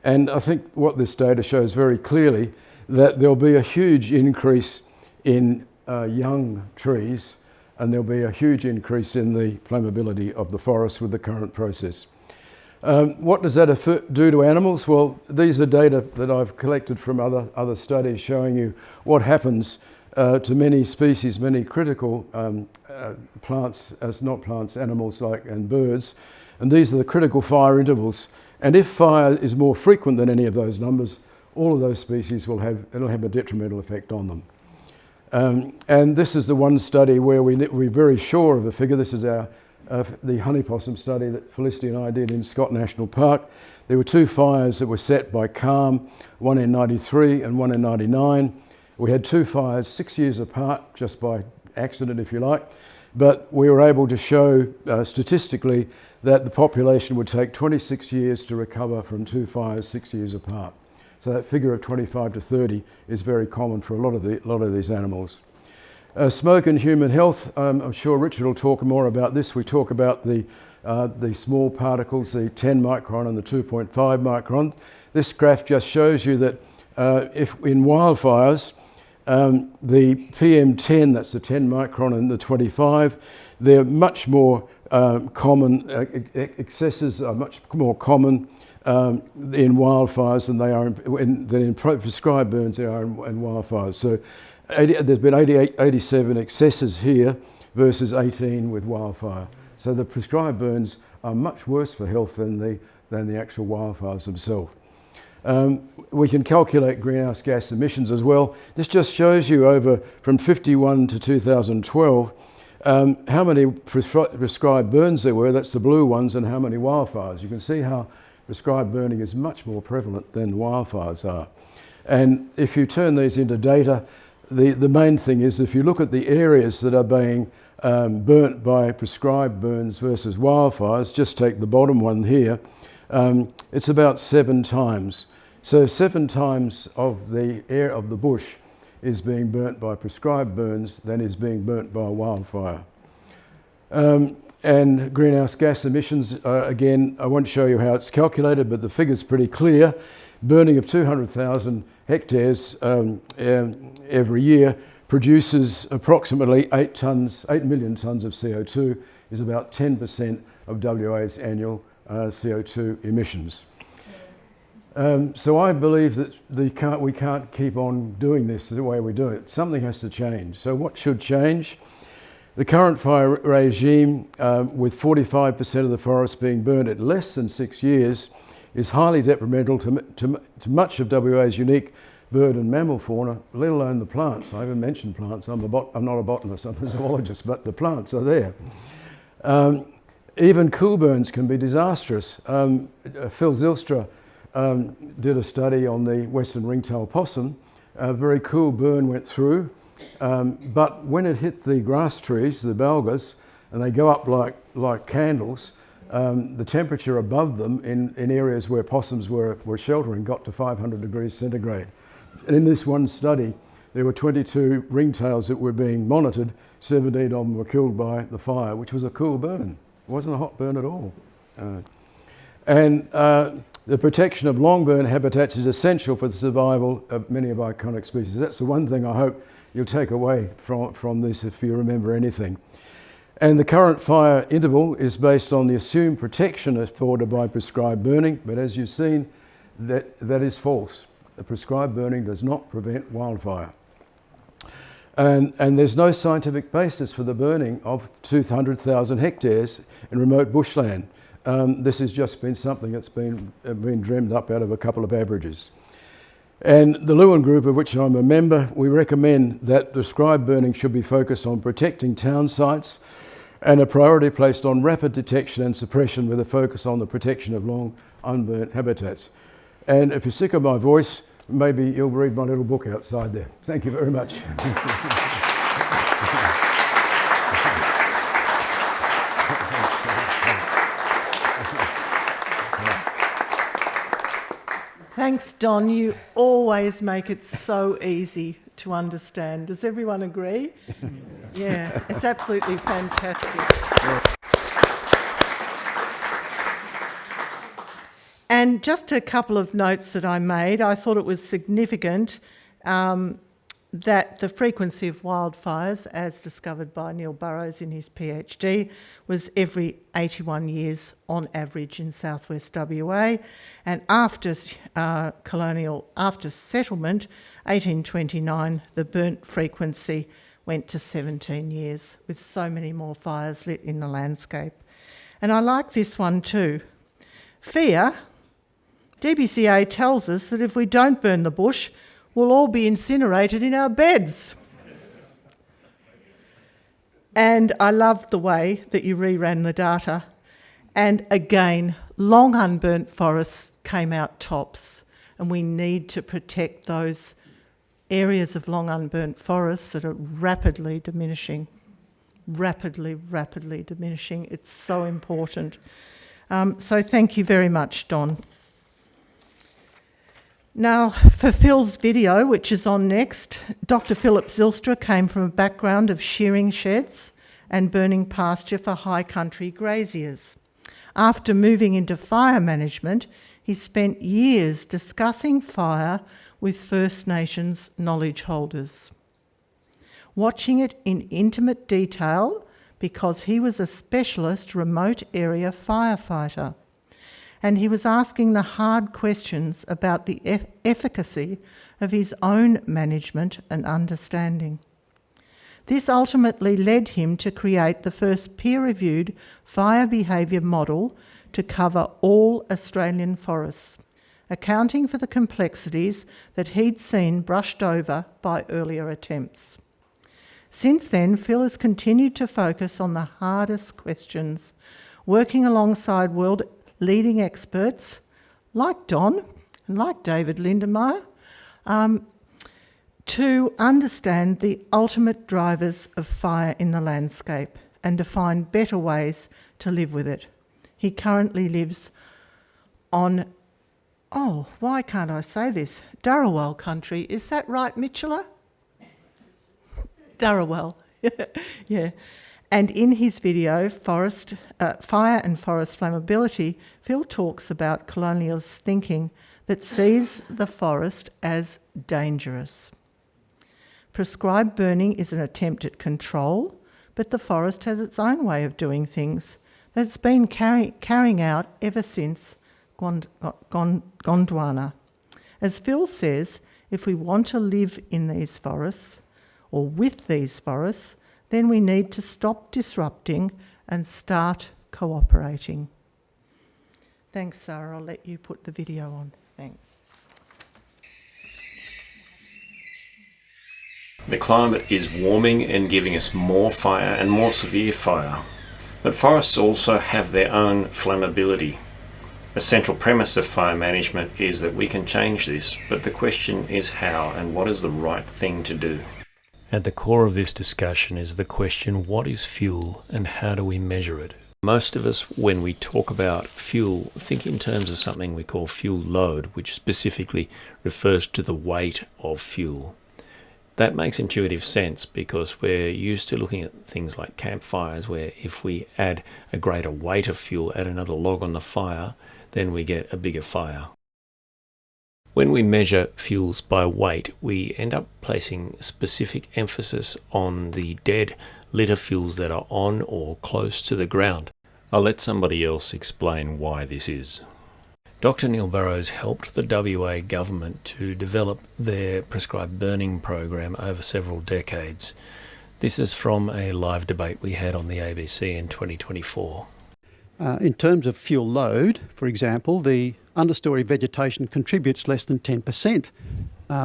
And I think what this data shows very clearly that there'll be a huge increase in young trees, and there'll be a huge increase in the flammability of the forest with the current process. What does that do to animals? Well, these are data that I've collected from other studies showing you what happens to many species, many critical plants, animals and birds. And these are the critical fire intervals. And if fire is more frequent than any of those numbers, all of those species it'll have a detrimental effect on them. And this is the one study where we're very sure of the figure. This is the honey possum study that Felicity and I did in Scott National Park. There were 2 fires that were set by CALM, one in 93 and one in 99. We had 2 fires 6 years apart just by accident, if you like, but we were able to show statistically that the population would take 26 years to recover from 2 fires 6 years apart. So that figure of 25 to 30 is very common for a lot of these animals. Smoke and human health, I'm sure Richard will talk more about this. We talk about the small particles, the 10 micron and the 2.5 micron. This graph just shows you that if in wildfires, the PM10, that's the 10 micron and the 25, they're much more common, excesses are much more common in wildfires than they are in prescribed burns they are in wildfires. So there's been 87 excesses here versus 18 with wildfire. So the prescribed burns are much worse for health than the actual wildfires themselves. We can calculate greenhouse gas emissions as well. This just shows you over from 51 to 2012 how many prescribed burns there were, that's the blue ones, and how many wildfires. You can see how prescribed burning is much more prevalent than wildfires are. And if you turn these into data, the main thing is if you look at the areas that are being burnt by prescribed burns versus wildfires, just take the bottom one here, it's about 7 times. So 7 times of the air of the bush is being burnt by prescribed burns than is being burnt by wildfire. And greenhouse gas emissions, again, I won't show you how it's calculated, but the figure's pretty clear. Burning of 200,000 hectares every year produces approximately 8 million tonnes of CO2, is about 10% of WA's annual CO2 emissions. So I believe that we can't keep on doing this the way we do it. Something has to change. So what should change? The current fire regime, with 45% of the forest being burned at less than 6 years, is highly detrimental to much of WA's unique bird and mammal fauna, let alone the plants. I haven't mentioned plants. I'm not a botanist, I'm a zoologist, but the plants are there. Even cool burns can be disastrous. Phil Zylstra did a study on the western ringtail possum. A very cool burn went through, but when it hit the grass trees, the balgas, and they go up like candles, the temperature above them in areas where possums were sheltering got to 500 degrees centigrade. And in this one study, there were 22 ringtails that were being monitored. 17 of them were killed by the fire, which was a cool burn. It wasn't a hot burn at all. The protection of long burn habitats is essential for the survival of many of our iconic species. That's the one thing I hope you'll take away from this if you remember anything. And the current fire interval is based on the assumed protection afforded by prescribed burning, but as you've seen, that is false. The prescribed burning does not prevent wildfire. And there's no scientific basis for the burning of 200,000 hectares in remote bushland. This has just been something that's been dreamed up out of a couple of averages. And the Lewin Group, of which I'm a member, we recommend that prescribed burning should be focused on protecting town sites and a priority placed on rapid detection and suppression with a focus on the protection of long unburnt habitats. And if you're sick of my voice, maybe you'll read my little book outside there. Thank you very much. Thanks, Don. You always make it so easy to understand. Does everyone agree? Yeah, it's absolutely fantastic. And just a couple of notes that I made. I thought it was significant that the frequency of wildfires, as discovered by Neil Burrows in his PhD, was every 81 years on average in southwest WA. And after settlement, 1829, the burnt frequency went to 17 years, with so many more fires lit in the landscape. And I like this one too. Fear. DBCA tells us that if we don't burn the bush, we'll all be incinerated in our beds. And I loved the way that you reran the data. And again, long unburnt forests came out tops, and we need to protect those areas of long unburnt forests that are rapidly diminishing. Rapidly diminishing. It's so important. So thank you very much, Don. Now, for Phil's video, which is on next, Dr. Philip Zylstra came from a background of shearing sheds and burning pasture for high country graziers. After moving into fire management, he spent years discussing fire with First Nations knowledge holders, watching it in intimate detail because he was a specialist remote area firefighter, and he was asking the hard questions about the efficacy of his own management and understanding. This ultimately led him to create the first peer-reviewed fire behaviour model to cover all Australian forests, accounting for the complexities that he'd seen brushed over by earlier attempts. Since then, Phil has continued to focus on the hardest questions, working alongside world-leading experts like Don and like David Lindenmayer, to understand the ultimate drivers of fire in the landscape and to find better ways to live with it. He currently lives on, why can't I say this? Dharawal country. Is that right, Mitchella? Dharawal, yeah. And in his video, Fire and Forest Flammability, Phil talks about colonialist thinking that sees the forest as dangerous. Prescribed burning is an attempt at control, but the forest has its own way of doing things that it's been carrying out ever since Gondwana. As Phil says, if we want to live in these forests, or with these forests, then we need to stop disrupting and start cooperating. Thanks, Sarah. I'll let you put the video on. Thanks. The climate is warming and giving us more fire and more severe fire. But forests also have their own flammability. A central premise of fire management is that we can change this, but the question is how and what is the right thing to do. At the core of this discussion is the question, what is fuel and how do we measure it? Most of us, when we talk about fuel, think in terms of something we call fuel load, which specifically refers to the weight of fuel. That makes intuitive sense because we're used to looking at things like campfires, where if we add a greater weight of fuel, add another log on the fire, then we get a bigger fire. When we measure fuels by weight, we end up placing specific emphasis on the dead litter fuels that are on or close to the ground. I'll let somebody else explain why this is. Dr. Neil Burrows helped the WA government to develop their prescribed burning program over several decades. This is from a live debate we had on the ABC in 2024. In terms of fuel load, for example, the understory vegetation contributes less than 10%.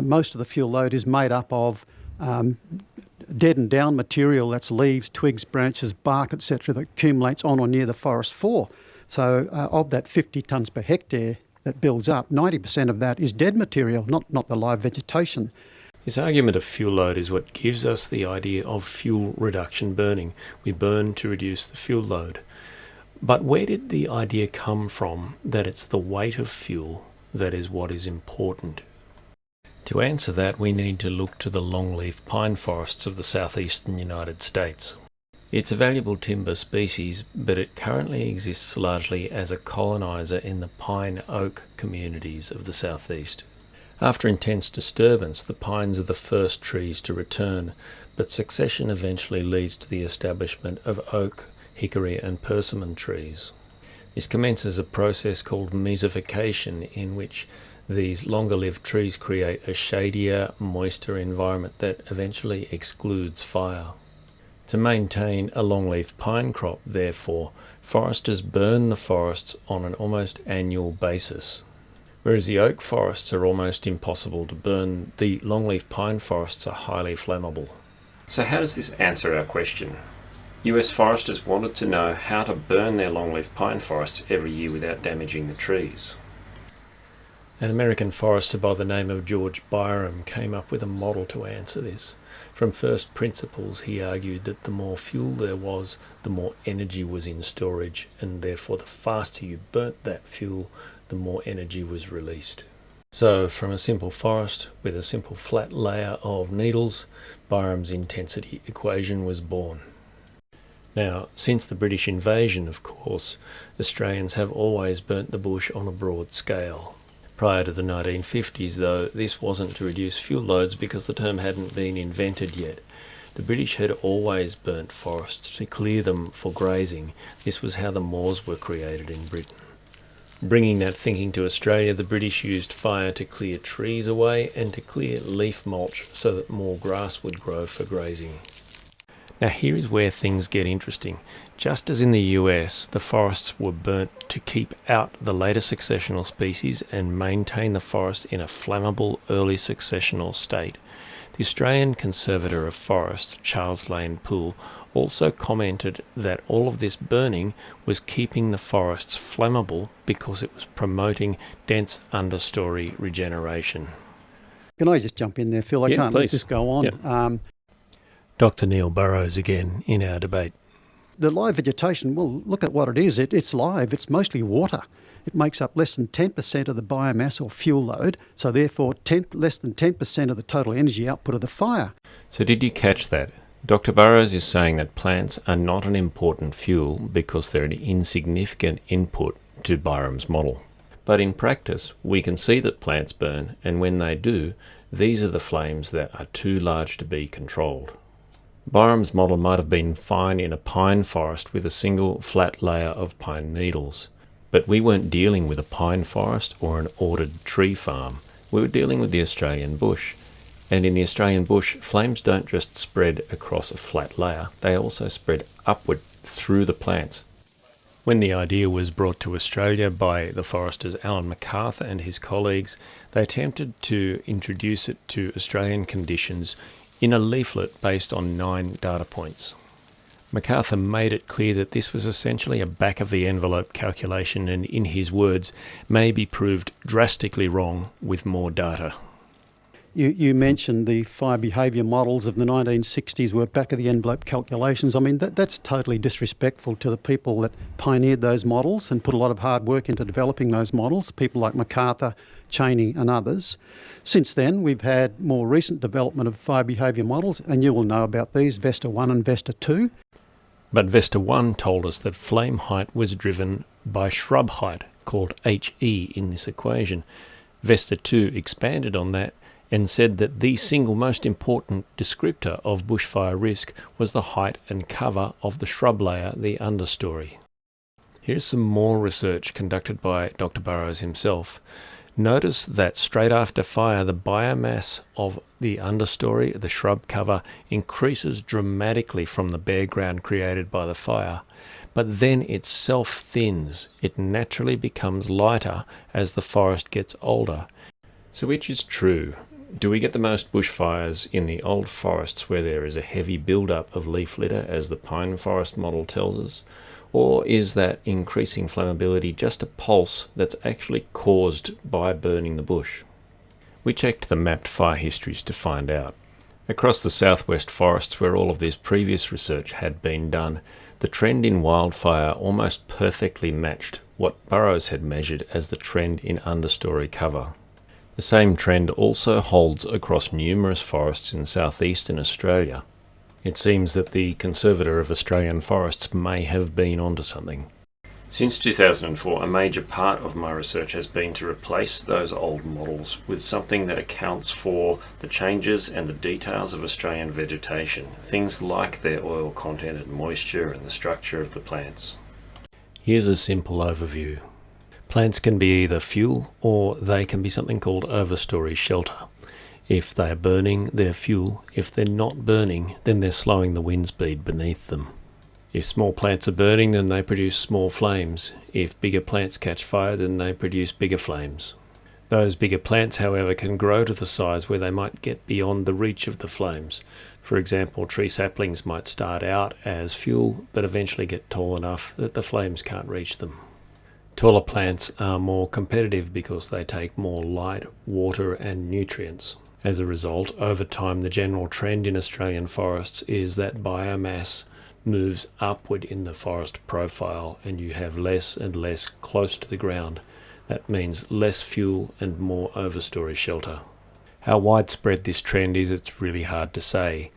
Most of the fuel load is made up of dead and down material, that's leaves, twigs, branches, bark, etc., that accumulates on or near the forest floor. So of that 50 tonnes per hectare that builds up, 90% of that is dead material, not the live vegetation. This argument of fuel load is what gives us the idea of fuel reduction burning. We burn to reduce the fuel load. But where did the idea come from that it's the weight of fuel that is what is important? To answer that, we need to look to the longleaf pine forests of the southeastern United States. It's a valuable timber species, but it currently exists largely as a coloniser in the pine-oak communities of the southeast. After intense disturbance, the pines are the first trees to return, but succession eventually leads to the establishment of oak, hickory and persimmon trees. This commences a process called mesification, in which these longer-lived trees create a shadier, moister environment that eventually excludes fire. To maintain a longleaf pine crop, therefore, foresters burn the forests on an almost annual basis. Whereas the oak forests are almost impossible to burn, the longleaf pine forests are highly flammable. So how does this answer our question? US foresters wanted to know how to burn their longleaf pine forests every year without damaging the trees. An American forester by the name of George Byram came up with a model to answer this. From first principles, he argued that the more fuel there was, the more energy was in storage, and therefore the faster you burnt that fuel, the more energy was released. So, from a simple forest with a simple flat layer of needles, Byram's intensity equation was born. Now, since the British invasion, of course, Australians have always burnt the bush on a broad scale. Prior to the 1950s, though, this wasn't to reduce fuel loads because the term hadn't been invented yet. The British had always burnt forests to clear them for grazing. This was how the moors were created in Britain. Bringing that thinking to Australia, the British used fire to clear trees away and to clear leaf mulch so that more grass would grow for grazing. Now here is where things get interesting. Just as in the US, the forests were burnt to keep out the later successional species and maintain the forest in a flammable early successional state. The Australian Conservator of Forests, Charles Lane Poole, also commented that all of this burning was keeping the forests flammable because it was promoting dense understory regeneration. Can I just jump in there, Phil? I can't please. let this go on. Yeah. Dr. Neil Burrows again in our debate. The live vegetation, well, look at what it is. It's live. It's mostly water. It makes up less than 10% of the biomass or fuel load, so therefore less than 10% of the total energy output of the fire. So did you catch that? Dr. Burrows is saying that plants are not an important fuel because they're an insignificant input to Byram's model. But in practice, we can see that plants burn, and when they do, these are the flames that are too large to be controlled. Byram's model might have been fine in a pine forest with a single flat layer of pine needles. But we weren't dealing with a pine forest or an ordered tree farm. We were dealing with the Australian bush. And in the Australian bush, flames don't just spread across a flat layer, they also spread upward through the plants. When the idea was brought to Australia by the foresters Alan MacArthur and his colleagues, they attempted to introduce it to Australian conditions in a leaflet based on 9 data points. MacArthur made it clear that this was essentially a back-of-the-envelope calculation and, in his words, may be proved drastically wrong with more data. You mentioned the fire behaviour models of the 1960s were back-of-the-envelope calculations. I mean, that's totally disrespectful to the people that pioneered those models and put a lot of hard work into developing those models, people like MacArthur, Cheney and others. Since then, we've had more recent development of fire behaviour models, and you will know about these, Vesta 1 and Vesta 2. But Vesta 1 told us that flame height was driven by shrub height, called HE in this equation. Vesta 2 expanded on that and said that the single most important descriptor of bushfire risk was the height and cover of the shrub layer, the understory. Here's some more research conducted by Dr. Burrows himself. Notice that straight after fire, the biomass of the understory, the shrub cover, increases dramatically from the bare ground created by the fire, but then it self-thins. It naturally becomes lighter as the forest gets older. So which is true? Do we get the most bushfires in the old forests where there is a heavy build-up of leaf litter, as the pine forest model tells us? Or is that increasing flammability just a pulse that's actually caused by burning the bush? We checked the mapped fire histories to find out. Across the southwest forests where all of this previous research had been done, the trend in wildfire almost perfectly matched what Burrows had measured as the trend in understory cover. The same trend also holds across numerous forests in southeastern Australia. It seems that the Conservator of Australian Forests may have been onto something. Since 2004, a major part of my research has been to replace those old models with something that accounts for the changes and the details of Australian vegetation, things like their oil content and moisture and the structure of the plants. Here's a simple overview. Plants can be either fuel or they can be something called overstory shelter. If they are burning, they're fuel. If they're not burning, then they're slowing the wind speed beneath them. If small plants are burning, then they produce small flames. If bigger plants catch fire, then they produce bigger flames. Those bigger plants, however, can grow to the size where they might get beyond the reach of the flames. For example, tree saplings might start out as fuel, but eventually get tall enough that the flames can't reach them. Taller plants are more competitive because they take more light, water and nutrients. As a result, over time the general trend in Australian forests is that biomass moves upward in the forest profile and you have less and less close to the ground. That means less fuel and more overstory shelter. How widespread this trend is, it's really hard to say.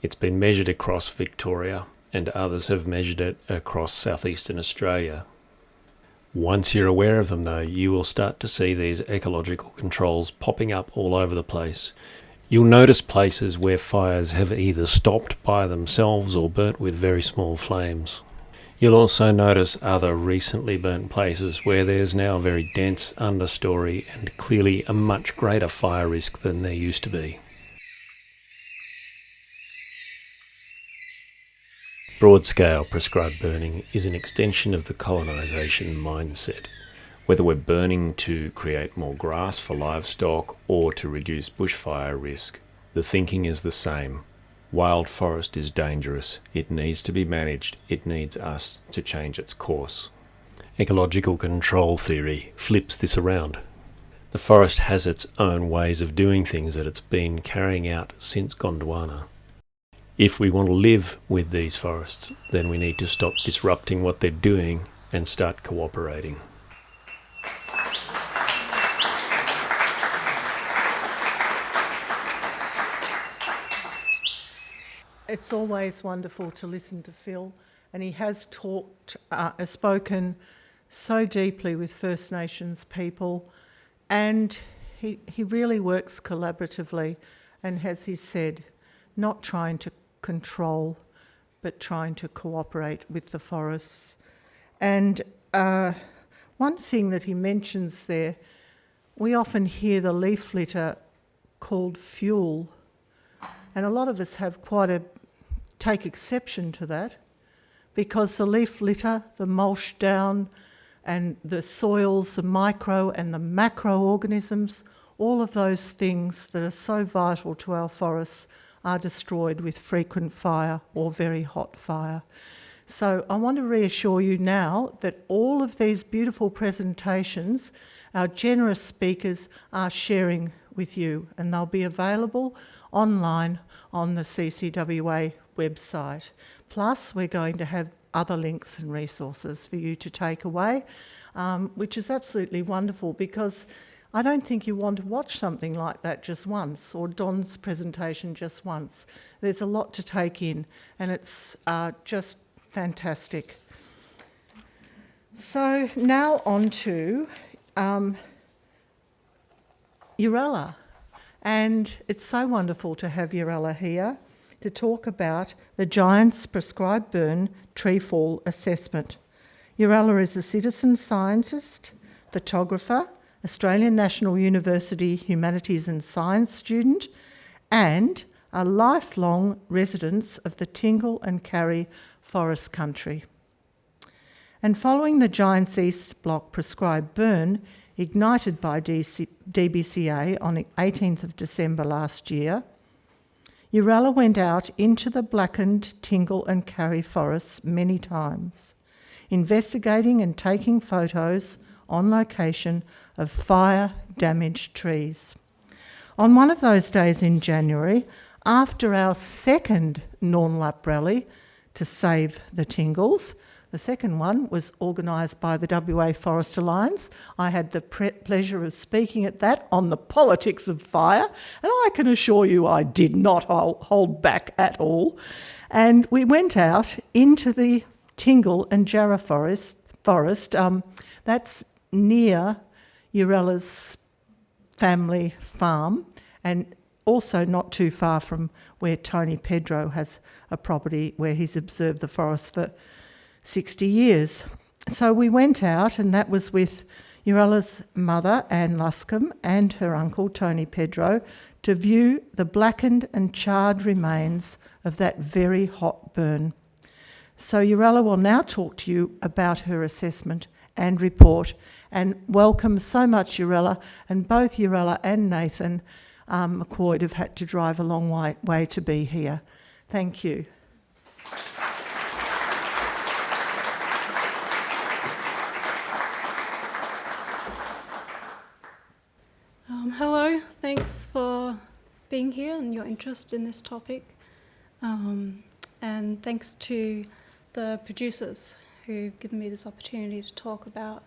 It's been measured across Victoria and others have measured it across southeastern Australia. Once you're aware of them though, you will start to see these ecological controls popping up all over the place. You'll notice places where fires have either stopped by themselves or burnt with very small flames. You'll also notice other recently burnt places where there's now a very dense understory and clearly a much greater fire risk than there used to be. Broad-scale prescribed burning is an extension of the colonisation mindset. Whether we're burning to create more grass for livestock or to reduce bushfire risk, the thinking is the same. Wild forest is dangerous, it needs to be managed, it needs us to change its course. Ecological control theory flips this around. The forest has its own ways of doing things that it's been carrying out since Gondwana. If we want to live with these forests, then we need to stop disrupting what they're doing and start cooperating. It's always wonderful to listen to Phil, and he has spoken so deeply with First Nations people, and he really works collaboratively, and as he said, not trying to control, but trying to cooperate with the forests. And one thing that he mentions there, we often hear the leaf litter called fuel, and a lot of us have take exception to that, because the leaf litter, the mulch down, and the soils, the micro and the macroorganisms, all of those things that are so vital to our forests are destroyed with frequent fire or very hot fire. So I want to reassure you now that all of these beautiful presentations, our generous speakers are sharing with you, and they'll be available online on the CCWA website. Plus, we're going to have other links and resources for you to take away, which is absolutely wonderful, because I don't think you want to watch something like that just once, or Don's presentation just once. There's a lot to take in, and it's just fantastic. So now on to Urella, and it's so wonderful to have Urella here to talk about the Giants Prescribed Burn Tree Fall Assessment. Urella is a citizen scientist, photographer, Australian National University Humanities and Science student, and a lifelong resident of the Tingle and Carry Forest Country. And following the Giants East Block prescribed burn, ignited by DBCA on the 18th of December last year, Urella went out into the blackened Tingle and Carry forests many times, investigating and taking photos on location of fire-damaged trees. On one of those days in January, after our second NORNLAP rally to save the Tingles, the second one was organised by the WA Forest Alliance. I had the pleasure of speaking at that on the politics of fire, and I can assure you I did not hold back at all. And we went out into the Tingle and Jarrah forest. That's near Urella's family farm, and also not too far from where Tony Pedro has a property where he's observed the forest for 60 years. So we went out, and that was with Urella's mother, Anne Luscombe, and her uncle, Tony Pedro, to view the blackened and charred remains of that very hot burn. So Urella will now talk to you about her assessment and report, and welcome so much, Urella. And both Urella and Nathan McCoy have had to drive a long way to be here. Thank you. thanks for being here and your interest in this topic. And thanks to the producers who've given me this opportunity to talk about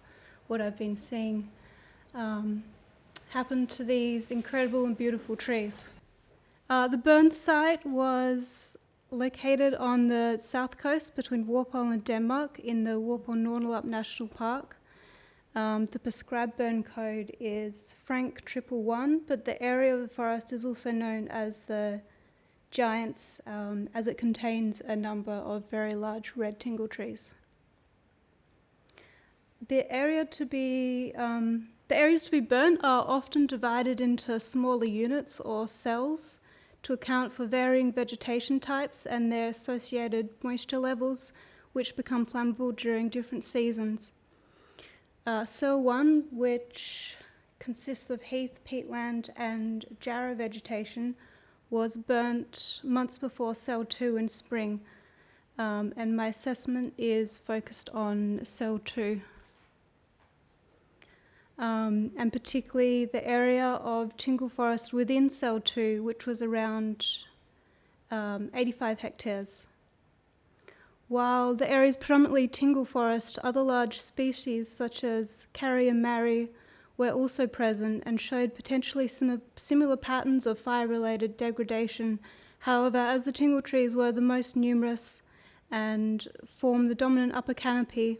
what I've been seeing happen to these incredible and beautiful trees. The burn site was located on the south coast between Warpole and Denmark in the Warpole-Nornelup National Park. The prescribed burn code is Frank 111, but the area of the forest is also known as the Giants, as it contains a number of very large red tingle trees. The areas to be burnt are often divided into smaller units or cells to account for varying vegetation types and their associated moisture levels, which become flammable during different seasons. Cell 1, which consists of heath, peatland, and jarrah vegetation, was burnt months before Cell 2 in spring, and my assessment is focused on Cell 2. And particularly the area of tingle forest within Cell 2, which was around 85 hectares. While the area is predominantly tingle forest, other large species such as carrier marri were also present and showed potentially similar patterns of fire-related degradation. However, as the tingle trees were the most numerous and formed the dominant upper canopy,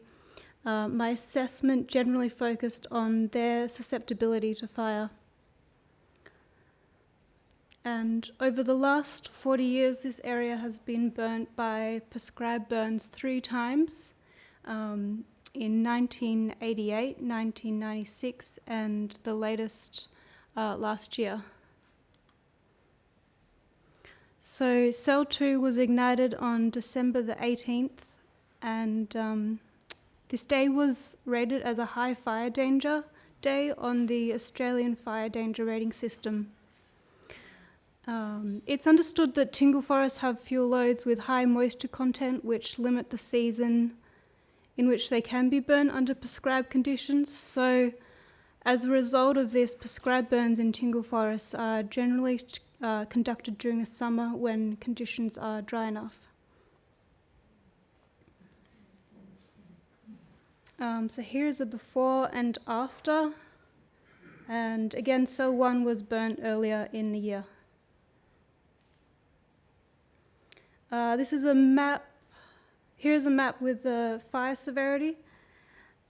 my assessment generally focused on their susceptibility to fire. And over the last 40 years, this area has been burnt by prescribed burns 3 times, in 1988, 1996, and the latest last year. So Cell 2 was ignited on December the 18th, and this day was rated as a high fire danger day on the Australian Fire Danger Rating System. It's understood that tingle forests have fuel loads with high moisture content, which limit the season in which they can be burned under prescribed conditions. So as a result of this, prescribed burns in tingle forests are generally conducted during the summer when conditions are dry enough. So here's a before and after. And again, Cell 1 was burnt earlier in the year. This is a map. Here's a map with the fire severity.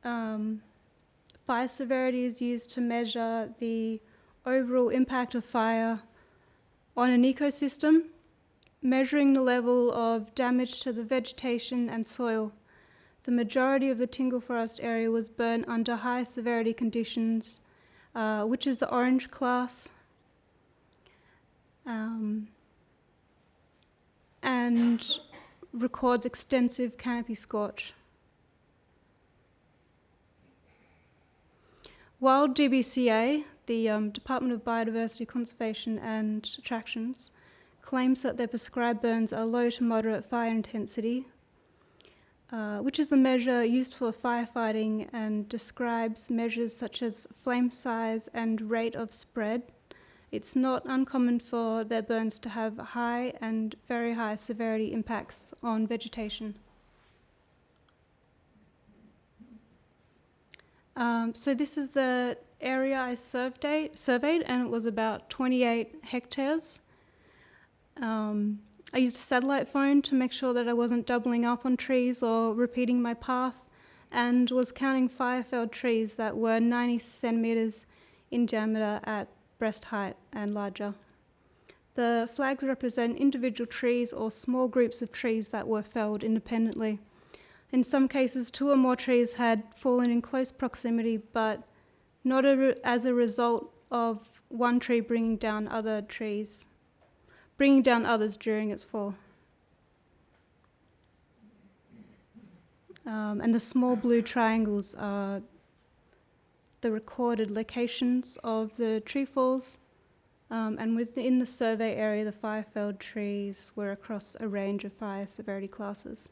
Fire severity is used to measure the overall impact of fire on an ecosystem, measuring the level of damage to the vegetation and soil. The majority of the tingle forest area was burnt under high severity conditions, which is the orange class. And records extensive canopy scorch. While DBCA, the Department of Biodiversity Conservation and Attractions, claims that their prescribed burns are low to moderate fire intensity, which is the measure used for firefighting and describes measures such as flame size and rate of spread, it's not uncommon for their burns to have high and very high severity impacts on vegetation. So this is the area I surveyed, and it was about 28 hectares. I used a satellite phone to make sure that I wasn't doubling up on trees or repeating my path, and was counting fire-felled trees that were 90 centimetres in diameter at breast height and larger. The flags represent individual trees or small groups of trees that were felled independently. In some cases, 2 or more trees had fallen in close proximity, but not as a result of one tree bringing down others during its fall. And the small blue triangles are the recorded locations of the tree falls, and within the survey area, the fire-felled trees were across a range of fire severity classes.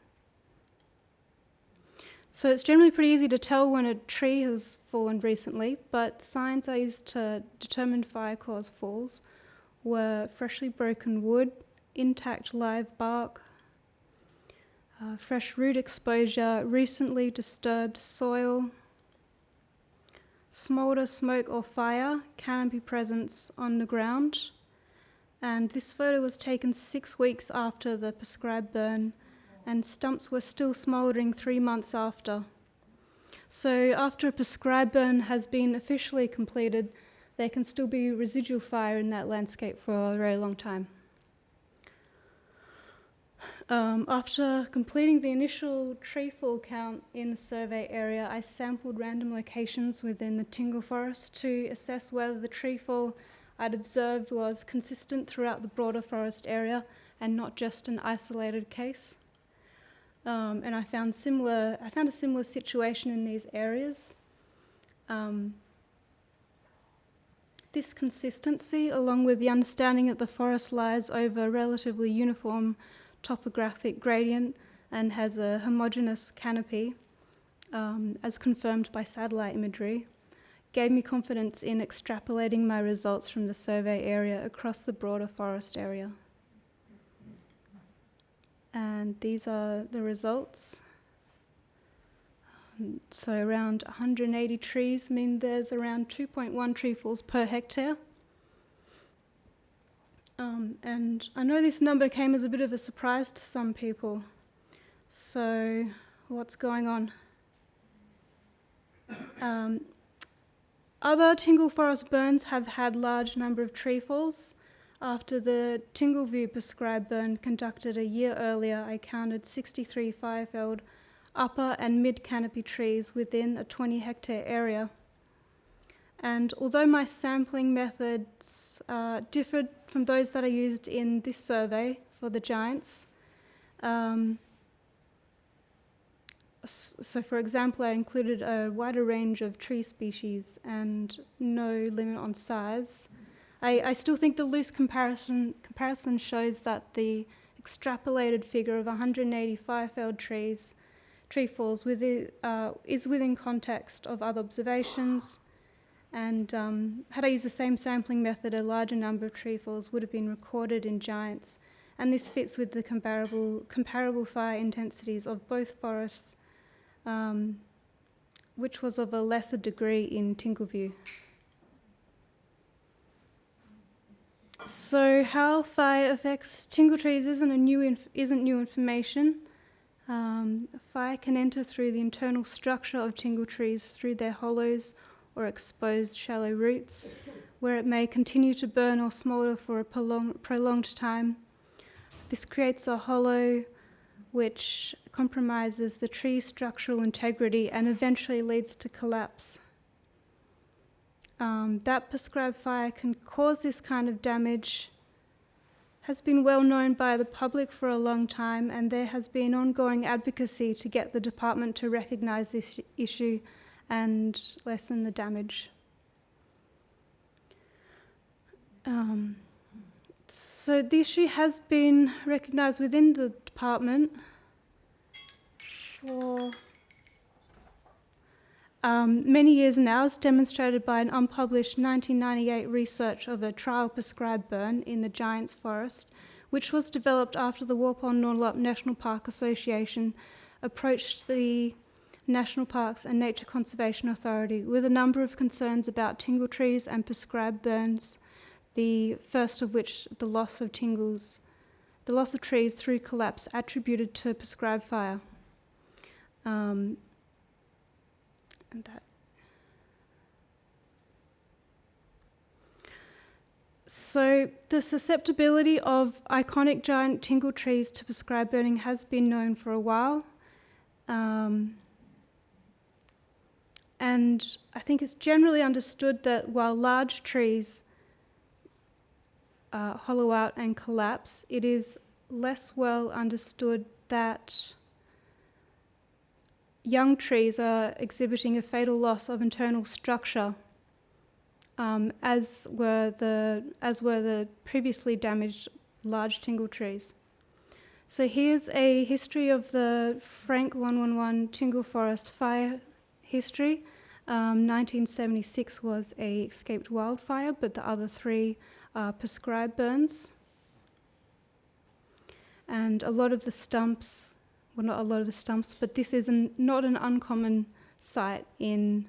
So it's generally pretty easy to tell when a tree has fallen recently, but signs I used to determine fire cause falls were freshly broken wood, intact live bark, fresh root exposure, recently disturbed soil, smoulder, smoke or fire, canopy presence on the ground. And this photo was taken 6 weeks after the prescribed burn, and stumps were still smouldering 3 months after. So after a prescribed burn has been officially completed, there can still be residual fire in that landscape for a very long time. After completing the initial tree fall count in the survey area, I sampled random locations within the Tingle Forest to assess whether the tree fall I'd observed was consistent throughout the broader forest area and not just an isolated case. And I found a similar situation in these areas. This consistency, along with the understanding that the forest lies over a relatively uniform topographic gradient and has a homogeneous canopy, as confirmed by satellite imagery, gave me confidence in extrapolating my results from the survey area across the broader forest area. And these are the results. So around 180 trees mean there's around 2.1 tree falls per hectare. And I know this number came as a bit of a surprise to some people. So what's going on? Other Tingle Forest burns have had large number of tree falls. After the Tingleview prescribed burn conducted a year earlier, I counted 63 fire-felled upper and mid-canopy trees within a 20-hectare area. And although my sampling methods differed from those that I used in this survey for the giants, so for example, I included a wider range of tree species and no limit on size, I still think the loose comparison shows that the extrapolated figure of 185 felled tree falls is within context of other observations. And had I used the same sampling method, a larger number of tree falls would have been recorded in giants. And this fits with the comparable fire intensities of both forests, which was of a lesser degree in Tingleview. So how fire affects tingle trees isn't new information. Fire can enter through the internal structure of tingle trees through their hollows or exposed shallow roots, where it may continue to burn or smoulder for a prolonged time. This creates a hollow which compromises the tree's structural integrity and eventually leads to collapse. That prescribed fire can cause this kind of damage has been well known by the public for a long time, and there has been ongoing advocacy to get the department to recognise this issue and lessen the damage. So the issue has been recognised within the department for many years now, as demonstrated by an unpublished 1998 research of a trial prescribed burn in the Giants Forest, which was developed after the Walpole-Northlop National Park Association approached the National Parks and Nature Conservation Authority with a number of concerns about tingle trees and prescribed burns, the first of which the loss of trees through collapse attributed to prescribed fire. So the susceptibility of iconic giant tingle trees to prescribed burning has been known for a while. And I think it's generally understood that while large trees hollow out and collapse, it is less well understood that young trees are exhibiting a fatal loss of internal structure, as were the previously damaged large tingle trees. So here's a history of the Frank 111 Tingle Forest fire history. 1976 was a escaped wildfire, but the other three are prescribed burns. And a lot of the stumps, well, not a lot of the stumps, but this is not an uncommon site in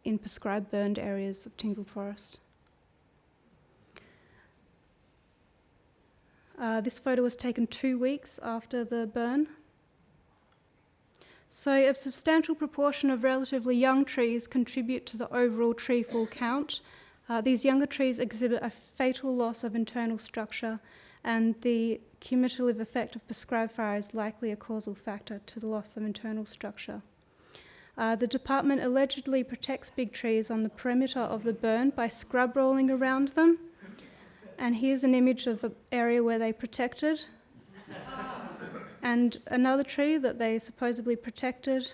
prescribed burned areas of Tingle Forest. This photo was taken 2 weeks after the burn. So a substantial proportion of relatively young trees contribute to the overall tree fall count. These younger trees exhibit a fatal loss of internal structure, and the cumulative effect of prescribed fire is likely a causal factor to the loss of internal structure. The department allegedly protects big trees on the perimeter of the burn by scrub rolling around them. And here's an image of an area where they protected. And another tree that they supposedly protected.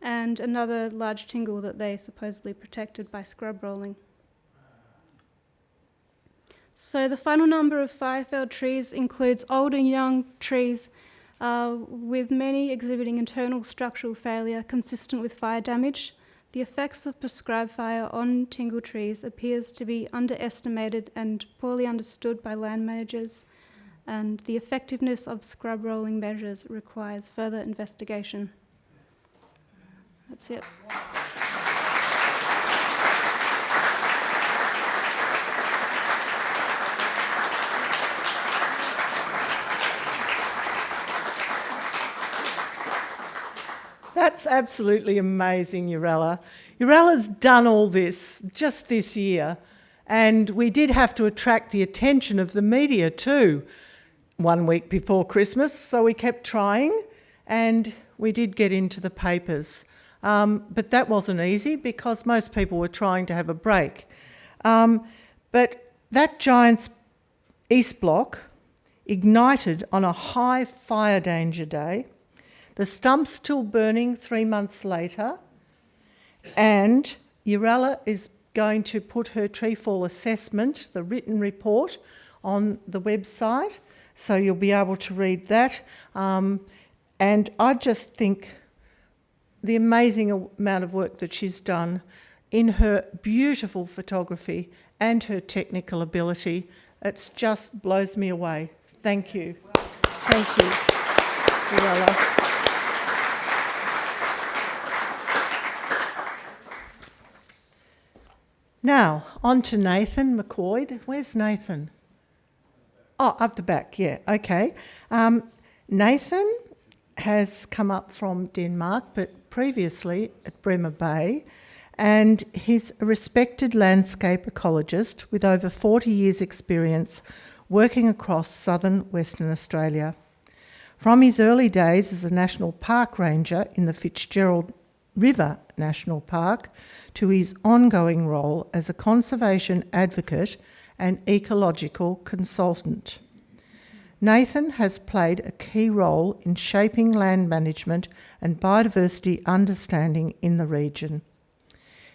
And another large tingle that they supposedly protected by scrub rolling. So the final number of fire-felled trees includes old and young trees, with many exhibiting internal structural failure consistent with fire damage. The effects of prescribed fire on tingle trees appears to be underestimated and poorly understood by land managers, and the effectiveness of scrub rolling measures requires further investigation. That's it. That's absolutely amazing, Urella. Urella's done all this just this year, and we did have to attract the attention of the media too 1 week before Christmas, so we kept trying, and we did get into the papers. But that wasn't easy because most people were trying to have a break. But that Giants East Block ignited on a high fire danger day. The stump's still burning 3 months later, and Urella is going to put her tree fall assessment, the written report, on the website, so you'll be able to read that. And I just think the amazing amount of work that she's done in her beautiful photography and her technical ability, it just blows me away. Thank you. Thank you, Urella. Now, on to Nathan McCoy. Where's Nathan? Oh, up the back, yeah, okay. Nathan has come up from Denmark, but previously at Bremer Bay, and he's a respected landscape ecologist with over 40 years' experience working across southern Western Australia. From his early days as a national park ranger in the Fitzgerald River National Park to his ongoing role as a conservation advocate and ecological consultant. Nathan has played a key role in shaping land management and biodiversity understanding in the region.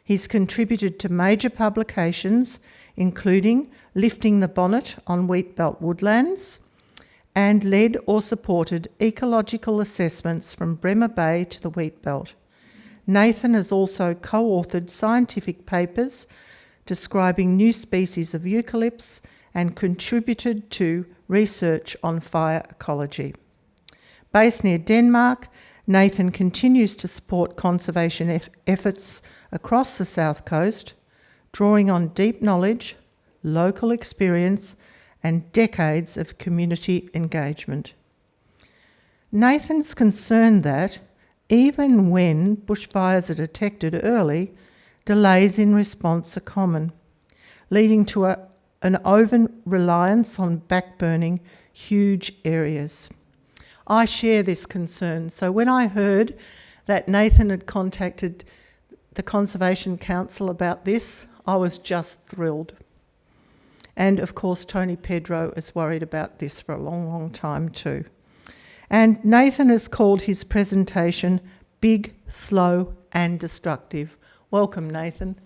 He's contributed to major publications, including Lifting the Bonnet on Wheatbelt Woodlands, and led or supported ecological assessments from Bremer Bay to the Wheatbelt. Nathan has also co-authored scientific papers describing new species of eucalypts and contributed to research on fire ecology. Based near Denmark, Nathan continues to support conservation efforts across the South Coast, drawing on deep knowledge, local experience, and decades of community engagement. Nathan's concerned that, even when bushfires are detected early, delays in response are common, leading to an over-reliance on backburning huge areas. I share this concern, so when I heard that Nathan had contacted the Conservation Council about this, I was just thrilled. And of course, Tony Pedro is worried about this for a long, long time too. And Nathan has called his presentation Big, Slow and Destructive. Welcome, Nathan.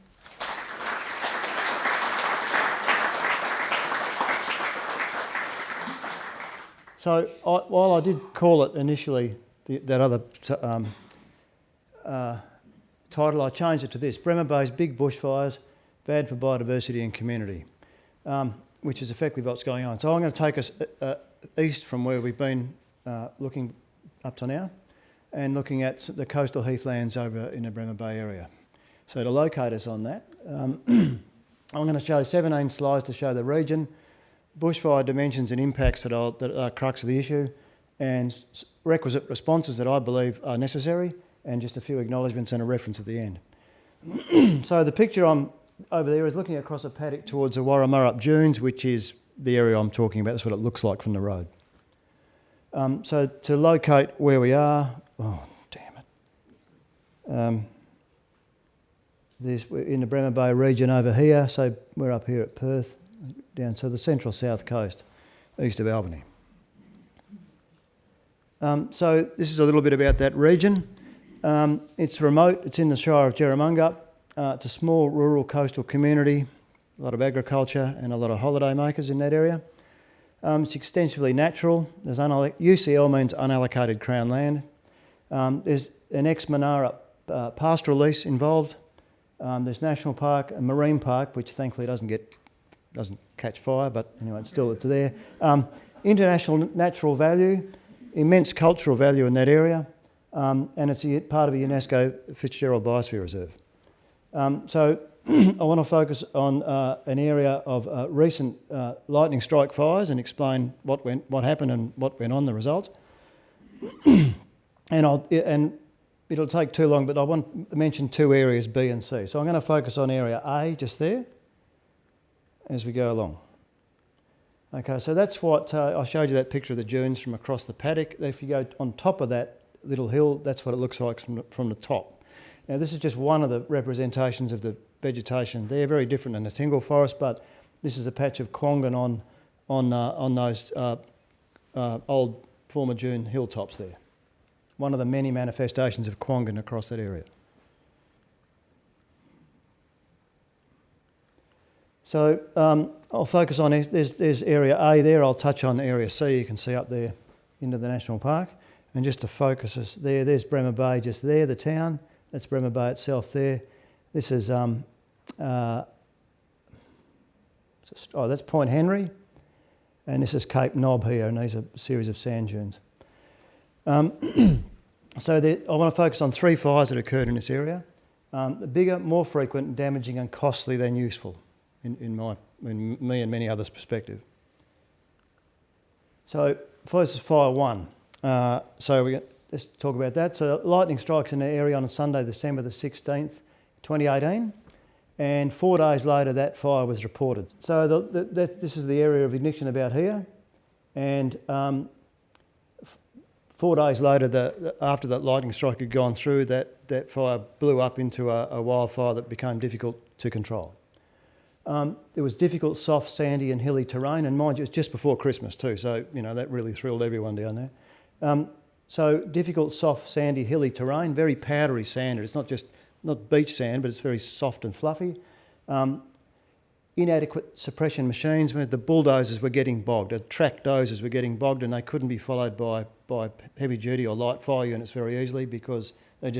While I did call it initially that other title, I changed it to this: Bremer Bay's Big Bushfires, Bad for Biodiversity and Community, which is effectively what's going on. So I'm going to take us east from where we've been looking up to now, and looking at the coastal heathlands over in the Bremer Bay area. So to locate us on that, I'm going to show 17 slides to show the region, bushfire dimensions and impacts that are crux of the issue, and requisite responses that I believe are necessary, and just a few acknowledgements and a reference at the end. So the picture I'm over there is looking across a paddock towards the Warramurup Dunes, which is the area I'm talking about. That's what it looks like from the road. So to locate where we are, oh damn it. We're in the Bremer Bay region over here, so we're up here at Perth, down to the central south coast, east of Albany. So this is a little bit about that region. It's remote, it's in the Shire of Jerramungup. It's a small rural coastal community, a lot of agriculture and a lot of holiday makers in that area. It's extensively natural. There's UCL means unallocated Crown land. There's an ex-Monara pastoral lease involved. There's National Park and Marine Park, which thankfully doesn't catch fire, but anyway, it's there. International natural value, immense cultural value in that area, and it's part of a UNESCO Fitzgerald Biosphere Reserve. So I want to focus on an area of recent lightning strike fires and explain what happened and what went on, the results. And it'll take too long, but I want to mention two areas, B and C. So I'm going to focus on area A, just there, as we go along. Okay, so that's what, I showed you that picture of the dunes from across the paddock. If you go on top of that little hill, that's what it looks like from the top. Now this is just one of the representations of the vegetation. They're very different than the Tingle Forest, but this is a patch of quangan on those old former dune hilltops there. One of the many manifestations of quangan across that area. So I'll focus on, there's area A there, I'll touch on area C, you can see up there into the National Park. And just to focus us there's Bremer Bay just there, the town. That's Bremer Bay itself there. This is, that's Point Henry. And this is Cape Knob here, and these are a series of sand dunes. So I want to focus on three fires that occurred in this area. Bigger, more frequent, damaging and costly than useful, in me and many others' perspective. So first is fire one. Let's talk about that. So lightning strikes in the area on Sunday, December the 16th, 2018. And 4 days later, that fire was reported. So this is the area of ignition about here. And 4 days later, after that lightning strike had gone through, that fire blew up into a wildfire that became difficult to control. It was difficult, soft, sandy and hilly terrain, and mind you, it was just before Christmas too, so that really thrilled everyone down there. So difficult, soft, sandy, hilly terrain, very powdery sand. It's not beach sand, but it's very soft and fluffy. Inadequate suppression machines, where the bulldozers were getting bogged, the track dozers were getting bogged, and they couldn't be followed by heavy duty or light fire units very easily because they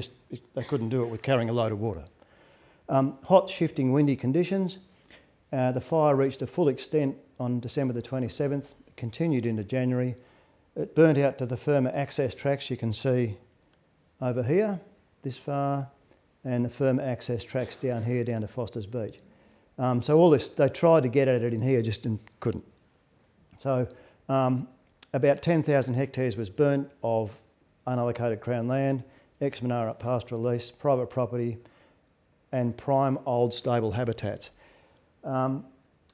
couldn't do it with carrying a load of water. Hot, shifting, windy conditions. The fire reached a full extent on December the 27th, continued into January. It burnt out to the firmer access tracks you can see over here, this far, and the firmer access tracks down here, down to Foster's Beach. So all this, they tried to get at it in here, just couldn't. So about 10,000 hectares was burnt of unallocated Crown land, ex-Monara pastoral lease, private property, and prime old stable habitats.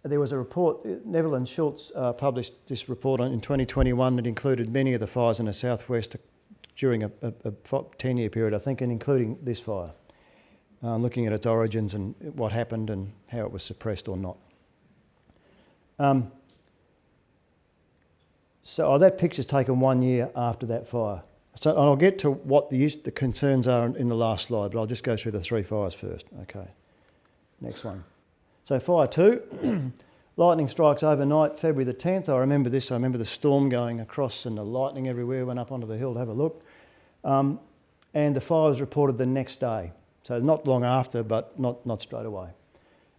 There was a report, Neville and Schultz published this report in 2021 that included many of the fires in the southwest during a 10-year period, I think, and including this fire, looking at its origins and what happened and how it was suppressed or not. So that picture's taken 1 year after that fire. So I'll get to what the concerns are in the last slide, but I'll just go through the three fires first. Okay, next one. So fire two, Lightning strikes overnight, February the 10th. I remember this. I remember the storm going across and the lightning everywhere. Went up onto the hill to have a look. And the fire was reported the next day. So not long after, but not straight away.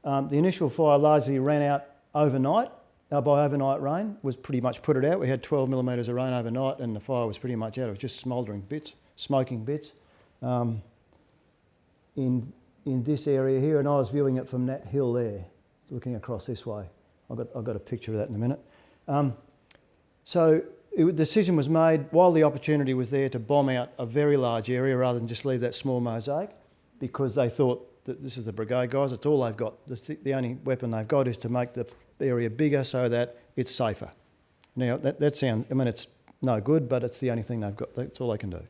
The initial fire largely ran out overnight. By overnight rain, was pretty much put it out. We had 12 millimetres of rain overnight and the fire was pretty much out. It was just smouldering bits, smoking bits in this area here, and I was viewing it from that hill there, looking across this way. I've got a picture of that in a minute. The decision was made while the opportunity was there to bomb out a very large area rather than just leave that small mosaic, because they thought that this is the brigade guys, it's all they've got. The only weapon they've got is to make the area bigger so that it's safer. Now, that sounds, I mean, it's no good, but it's the only thing they've got. That's all they can do.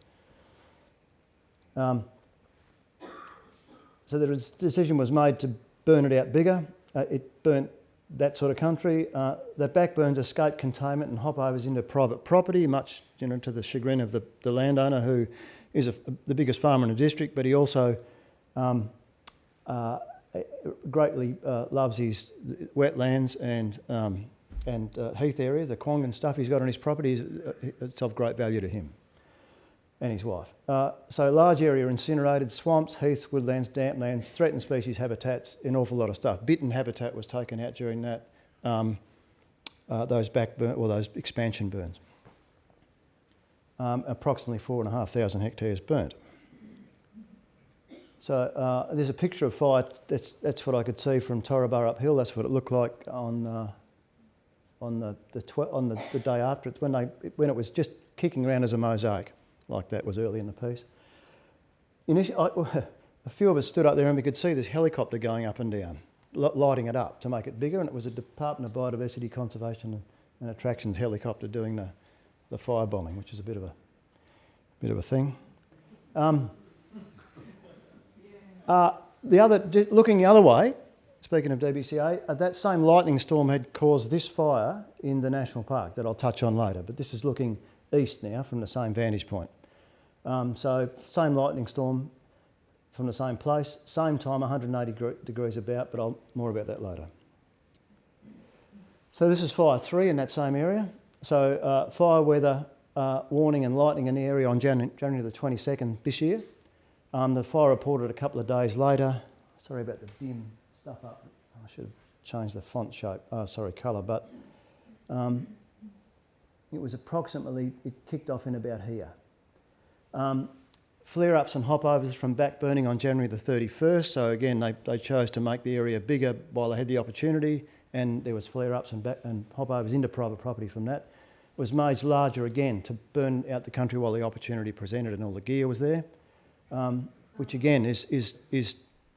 So the decision was made to burn it out bigger. It burnt that sort of country. The backburns escaped containment and hopovers into private property, much to the chagrin of the landowner, who is the biggest farmer in the district, but he also greatly loves his wetlands and heath area, the quong and stuff he's got on his property. It's of great value to him and his wife. So large area incinerated, swamps, heaths, woodlands, damp lands, threatened species habitats, an awful lot of stuff. Bittern habitat was taken out during that, those those expansion burns. Approximately 4,500 hectares burnt. So there's a picture of fire. That's what I could see from Torabara uphill. That's what it looked like on the day after. It's when it was just kicking around as a mosaic, like that was early in the piece. A few of us stood up there and we could see this helicopter going up and down, lighting it up to make it bigger. And it was a Department of Biodiversity Conservation and Attractions helicopter doing the fire bombing, which is a bit of a thing. Looking the other way, speaking of DBCA, that same lightning storm had caused this fire in the national park that I'll touch on later, but this is looking east now from the same vantage point. So same lightning storm from the same place, same time, 180 degrees about, but more about that later. So this is fire 3 in that same area. So fire weather warning and lightning in the area on January the 22nd this year. The fire reported a couple of days later. Sorry about the dim stuff up. I should have changed the font shape. Colour. But it was approximately, it kicked off in about here. Flare-ups and hopovers from back burning on January the 31st. So again, they chose to make the area bigger while they had the opportunity, and there was flare-ups and hopovers into private property from that. It was made larger again to burn out the country while the opportunity presented and all the gear was there. Which again is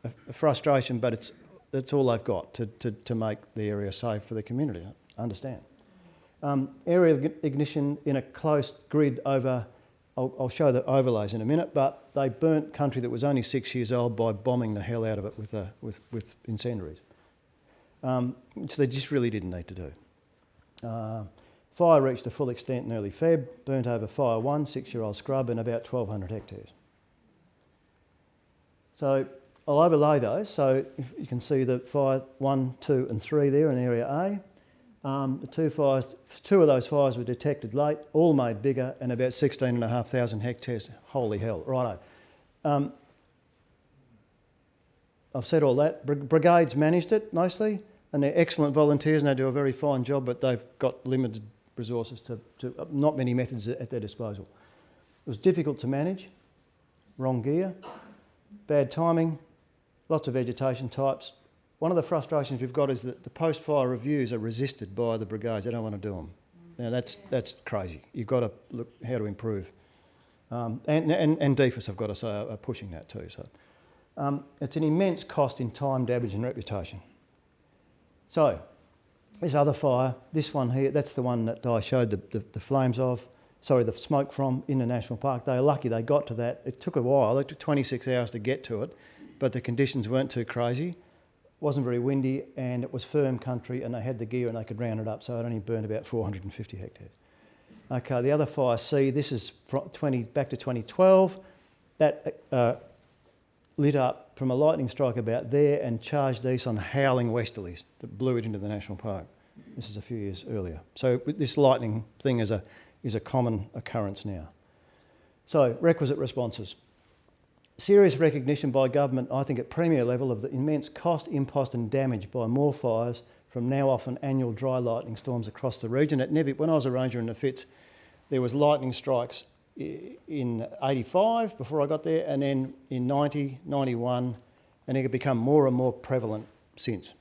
a frustration, but that's all they've got to make the area safe for the community. I understand. Area of ignition in a close grid over. I'll show the overlays in a minute, but they burnt country that was only 6 years old by bombing the hell out of it with incendiaries, which they just really didn't need to do. Fire reached a full extent in early Feb, burnt over Fire 1, 6-year-old scrub, and about 1,200 hectares. So I'll overlay those. So if you can see the fire 1, 2 and 3 there in area A. Two of those fires were detected late, all made bigger, and about 16,500 hectares. Holy hell, righto. I've said all that. Brigades managed it mostly, and they're excellent volunteers and they do a very fine job, but they've got limited resources to not many methods at their disposal. It was difficult to manage, wrong gear, bad timing, lots of vegetation types. One of the frustrations we've got is that the post-fire reviews are resisted by the brigades. They don't want to do them. Now that's crazy. You've got to look how to improve. And DFIS, I've got to say, are pushing that too. So it's an immense cost in time, damage and reputation. So this other fire, this one here, that's the one that I showed the flames of. Sorry, the smoke from in the national park. They were lucky they got to that. It took a while. It took 26 hours to get to it, but the conditions weren't too crazy. It wasn't very windy, and it was firm country, and they had the gear and they could round it up, so it only burned about 450 hectares. Okay, the other fire C, this is from back to 2012. That lit up from a lightning strike about there and charged east on howling westerlies that blew it into the national park. This is a few years earlier. So this lightning thing is a common occurrence now. So requisite responses. Serious recognition by government, I think at premier level, of the immense cost, impost and damage by more fires from now often annual dry lightning storms across the region. At Nevic, when I was a ranger in the Fitz, there was lightning strikes in 85 before I got there, and then in 90, 91, and it had become more and more prevalent since.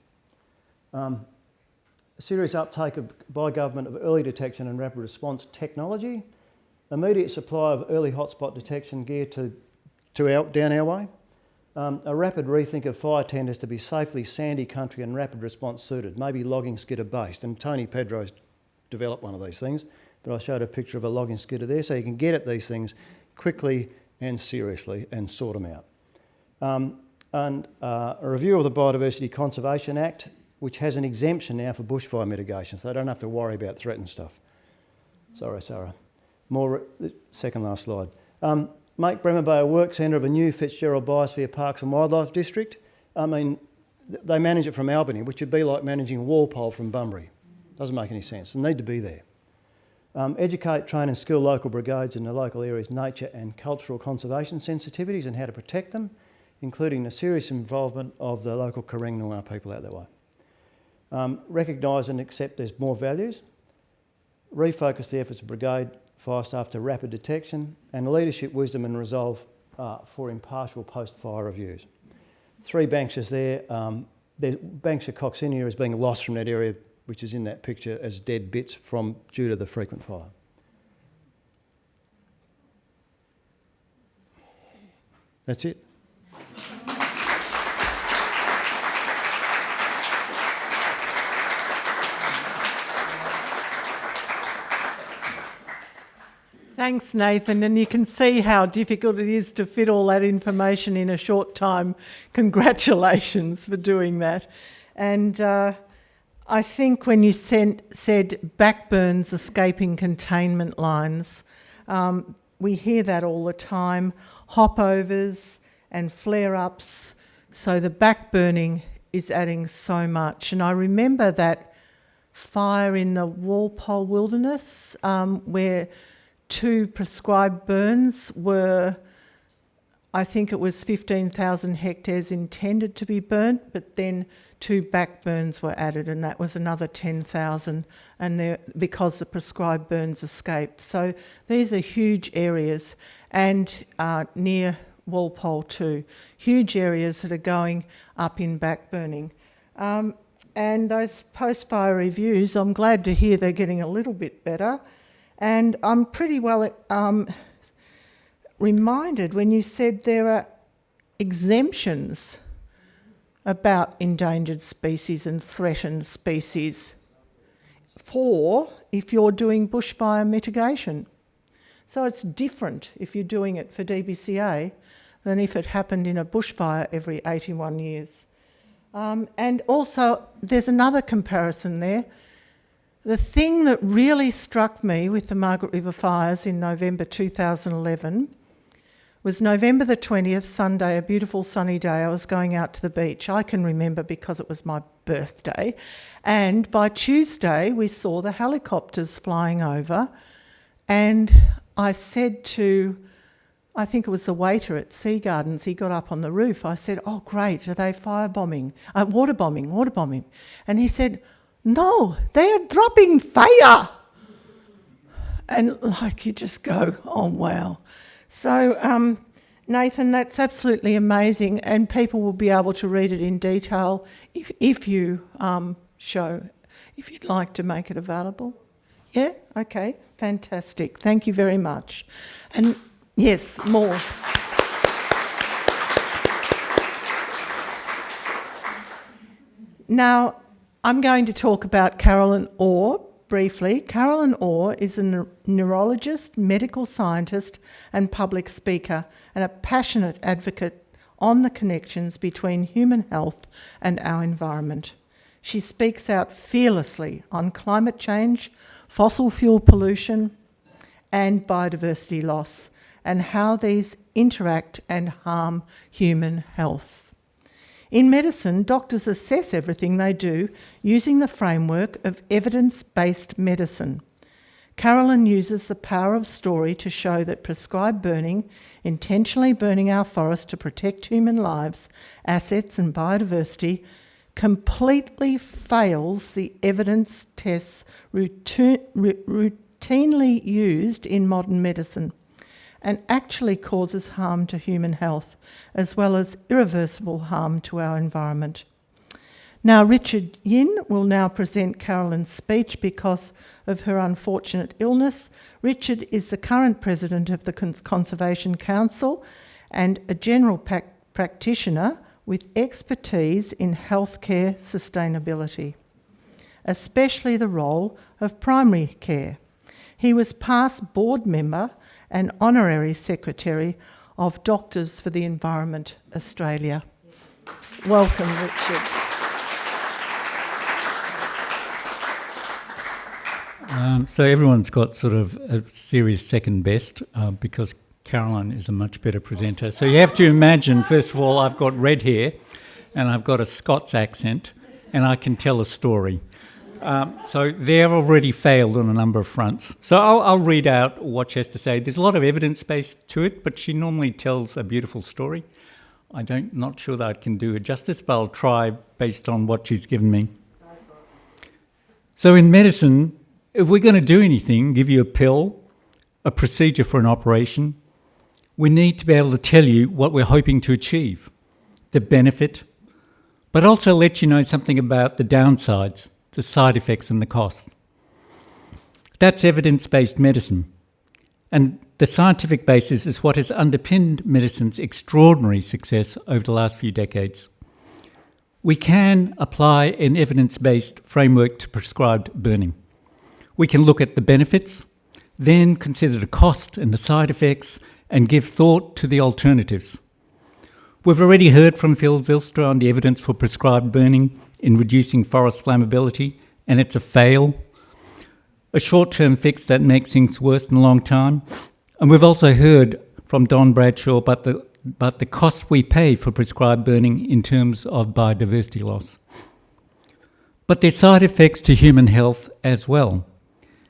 Serious uptake by government of early detection and rapid response technology, immediate supply of early hotspot detection gear down our way, a rapid rethink of fire tenders to be safely sandy country and rapid response suited, maybe logging skidder based, and Tony Pedro's developed one of these things, but I showed a picture of a logging skidder there, so you can get at these things quickly and seriously and sort them out. And a review of the Biodiversity Conservation Act, which has an exemption now for bushfire mitigation, so they don't have to worry about threatened stuff. Sorry, Sarah. Second last slide. Make Bremer Bay a work centre of a new Fitzgerald Biosphere Parks and Wildlife District. I mean, they manage it from Albany, which would be like managing Walpole from Bunbury. Doesn't make any sense. They need to be there. Educate, train and skill local brigades in the local area's nature and cultural conservation sensitivities and how to protect them, including the serious involvement of the local Karen Noongar people out that way. Recognise and accept there's more values. Refocus the efforts of brigade fire staff to rapid detection, and leadership, wisdom and resolve for impartial post-fire reviews. 3 Bankshires there. Bankshire coccinia is being lost from that area, which is in that picture, as dead bits due to the frequent fire. That's it. Thanks, Nathan. And you can see how difficult it is to fit all that information in a short time. Congratulations for doing that. And I think when you said backburns escaping containment lines, we hear that all the time, hopovers and flare-ups. So the backburning is adding so much. And I remember that fire in the Walpole Wilderness where 2 prescribed burns were, I think it was 15,000 hectares intended to be burnt, but then 2 back burns were added, and that was another 10,000, and because the prescribed burns escaped. So these are huge areas, and near Walpole too, huge areas that are going up in back burning. And those post-fire reviews, I'm glad to hear they're getting a little bit better. And I'm pretty well reminded when you said there are exemptions about endangered species and threatened species for if you're doing bushfire mitigation. So it's different if you're doing it for DBCA than if it happened in a bushfire every 81 years. And also there's another comparison there. The thing that really struck me with the Margaret River fires in November 2011 was November the 20th, Sunday, a beautiful sunny day. I was going out to the beach. I can remember because it was my birthday. And by Tuesday, we saw the helicopters flying over. And I said to, I think it was the waiter at Sea Gardens, he got up on the roof. I said, oh, great, are they water bombing? And he said, no, they are dropping fire. And like you just go, oh, wow. So, Nathan, that's absolutely amazing, and people will be able to read it in detail if you if you'd like to make it available. Yeah? Okay, fantastic. Thank you very much. And yes, more. Now, I'm going to talk about Carolyn Orr briefly. Carolyn Orr is a neurologist, medical scientist and public speaker, and a passionate advocate on the connections between human health and our environment. She speaks out fearlessly on climate change, fossil fuel pollution and biodiversity loss, and how these interact and harm human health. In medicine, doctors assess everything they do using the framework of evidence-based medicine. Carolyn uses the power of story to show that prescribed burning, intentionally burning our forest to protect human lives, assets and biodiversity, completely fails the evidence tests routinely used in modern medicine and actually causes harm to human health, as well as irreversible harm to our environment. Now, Richard Yin will now present Carolyn's speech because of her unfortunate illness. Richard is the current president of the Conservation Council and a general practitioner with expertise in healthcare sustainability, especially the role of primary care. He was past board member and honorary secretary of Doctors for the Environment Australia. Welcome, Richard. So everyone's got sort of a serious second best because Caroline is a much better presenter. So you have to imagine, first of all, I've got red hair and I've got a Scots accent and I can tell a story. So they've already failed on a number of fronts. So I'll read out what she has to say. There's a lot of evidence base to it, but she normally tells a beautiful story. Not sure that I can do it justice, but I'll try based on what she's given me. So in medicine, if we're going to do anything, give you a pill, a procedure for an operation, we need to be able to tell you what we're hoping to achieve, the benefit, but also let you know something about the downsides, the side effects and the cost. That's evidence-based medicine. And the scientific basis is what has underpinned medicine's extraordinary success over the last few decades. We can apply an evidence-based framework to prescribed burning. We can look at the benefits, then consider the cost and the side effects, and give thought to the alternatives. We've already heard from Phil Zylstra on the evidence for prescribed burning in reducing forest flammability, and it's a fail. A short-term fix that makes things worse in the long time. And we've also heard from Don Bradshaw about the cost we pay for prescribed burning in terms of biodiversity loss. But there's side effects to human health as well.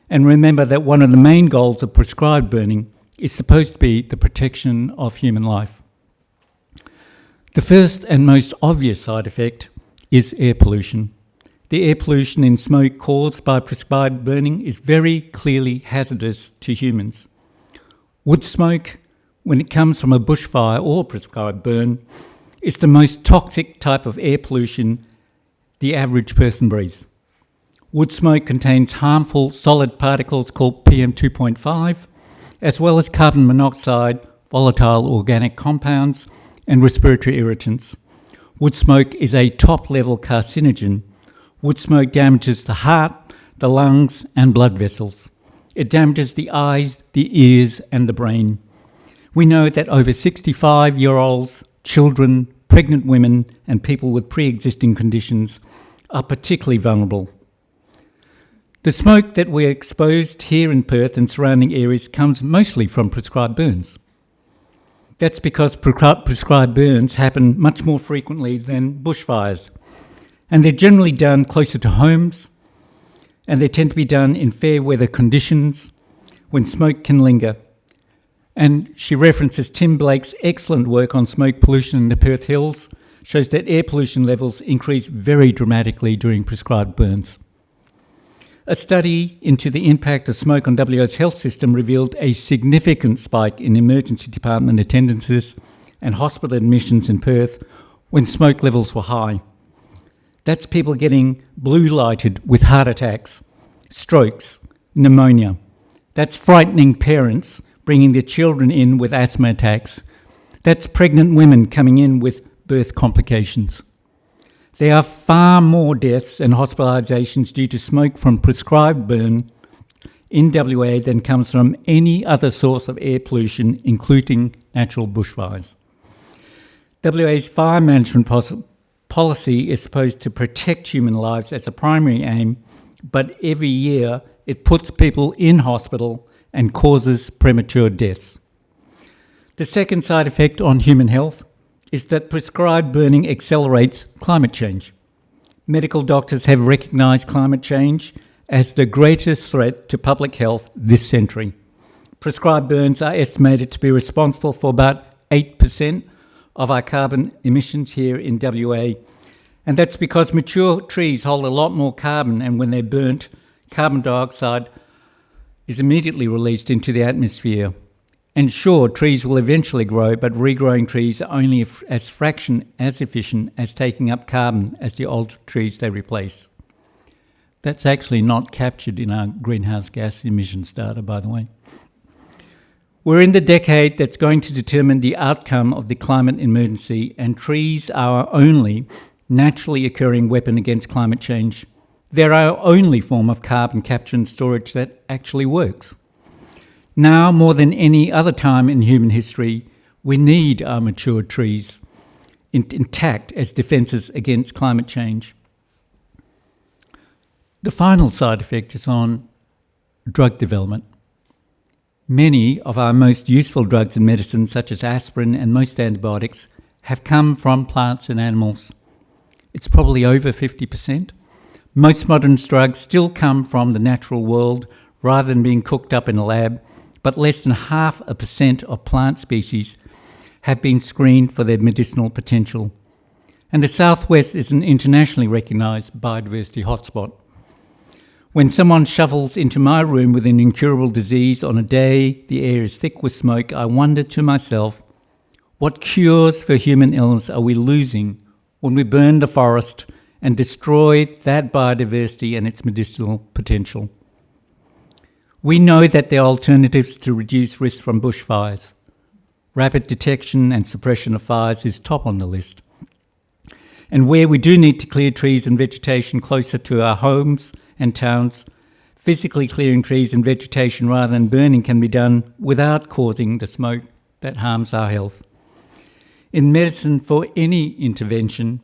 And remember that one of the main goals of prescribed burning is supposed to be the protection of human life. The first and most obvious side effect is air pollution. The air pollution in smoke caused by prescribed burning is very clearly hazardous to humans. Wood smoke, when it comes from a bushfire or prescribed burn, is the most toxic type of air pollution the average person breathes. Wood smoke contains harmful solid particles called PM2.5, as well as carbon monoxide, volatile organic compounds, and respiratory irritants. Wood smoke is a top-level carcinogen. Wood smoke damages the heart, the lungs, and blood vessels. It damages the eyes, the ears, and the brain. We know that over 65-year-olds, children, pregnant women, and people with pre-existing conditions are particularly vulnerable. The smoke that we're exposed here in Perth and surrounding areas comes mostly from prescribed burns. That's because prescribed burns happen much more frequently than bushfires. And they're generally done closer to homes, and they tend to be done in fair weather conditions when smoke can linger. And she references Tim Blake's excellent work on smoke pollution in the Perth Hills, shows that air pollution levels increase very dramatically during prescribed burns. A study into the impact of smoke on WA's health system revealed a significant spike in emergency department attendances and hospital admissions in Perth when smoke levels were high. That's people getting blue lighted with heart attacks, strokes, pneumonia. That's frightening parents bringing their children in with asthma attacks. That's pregnant women coming in with birth complications. There are far more deaths and hospitalisations due to smoke from prescribed burn in WA than comes from any other source of air pollution, including natural bushfires. WA's fire management policy is supposed to protect human lives as a primary aim, but every year it puts people in hospital and causes premature deaths. The second side effect on human health is that prescribed burning accelerates climate change. Medical doctors have recognised climate change as the greatest threat to public health this century. Prescribed burns are estimated to be responsible for about 8% of our carbon emissions here in WA, and that's because mature trees hold a lot more carbon, and when they're burnt, carbon dioxide is immediately released into the atmosphere. And sure, trees will eventually grow, but regrowing trees are only as fraction as efficient as taking up carbon as the old trees they replace. That's actually not captured in our greenhouse gas emissions data, by the way. We're in the decade that's going to determine the outcome of the climate emergency, and trees are our only naturally occurring weapon against climate change. They're our only form of carbon capture and storage that actually works. Now, more than any other time in human history, we need our mature trees intact as defences against climate change. The final side effect is on drug development. Many of our most useful drugs in medicine, such as aspirin and most antibiotics, have come from plants and animals. It's probably over 50%. Most modern drugs still come from the natural world rather than being cooked up in a lab, but less than 0.5% of plant species have been screened for their medicinal potential. And the Southwest is an internationally recognised biodiversity hotspot. When someone shuffles into my room with an incurable disease on a day the air is thick with smoke, I wonder to myself, what cures for human illness are we losing when we burn the forest and destroy that biodiversity and its medicinal potential? We know that there are alternatives to reduce risk from bushfires. Rapid detection and suppression of fires is top on the list. And where we do need to clear trees and vegetation closer to our homes and towns, physically clearing trees and vegetation rather than burning can be done without causing the smoke that harms our health. In medicine, for any intervention,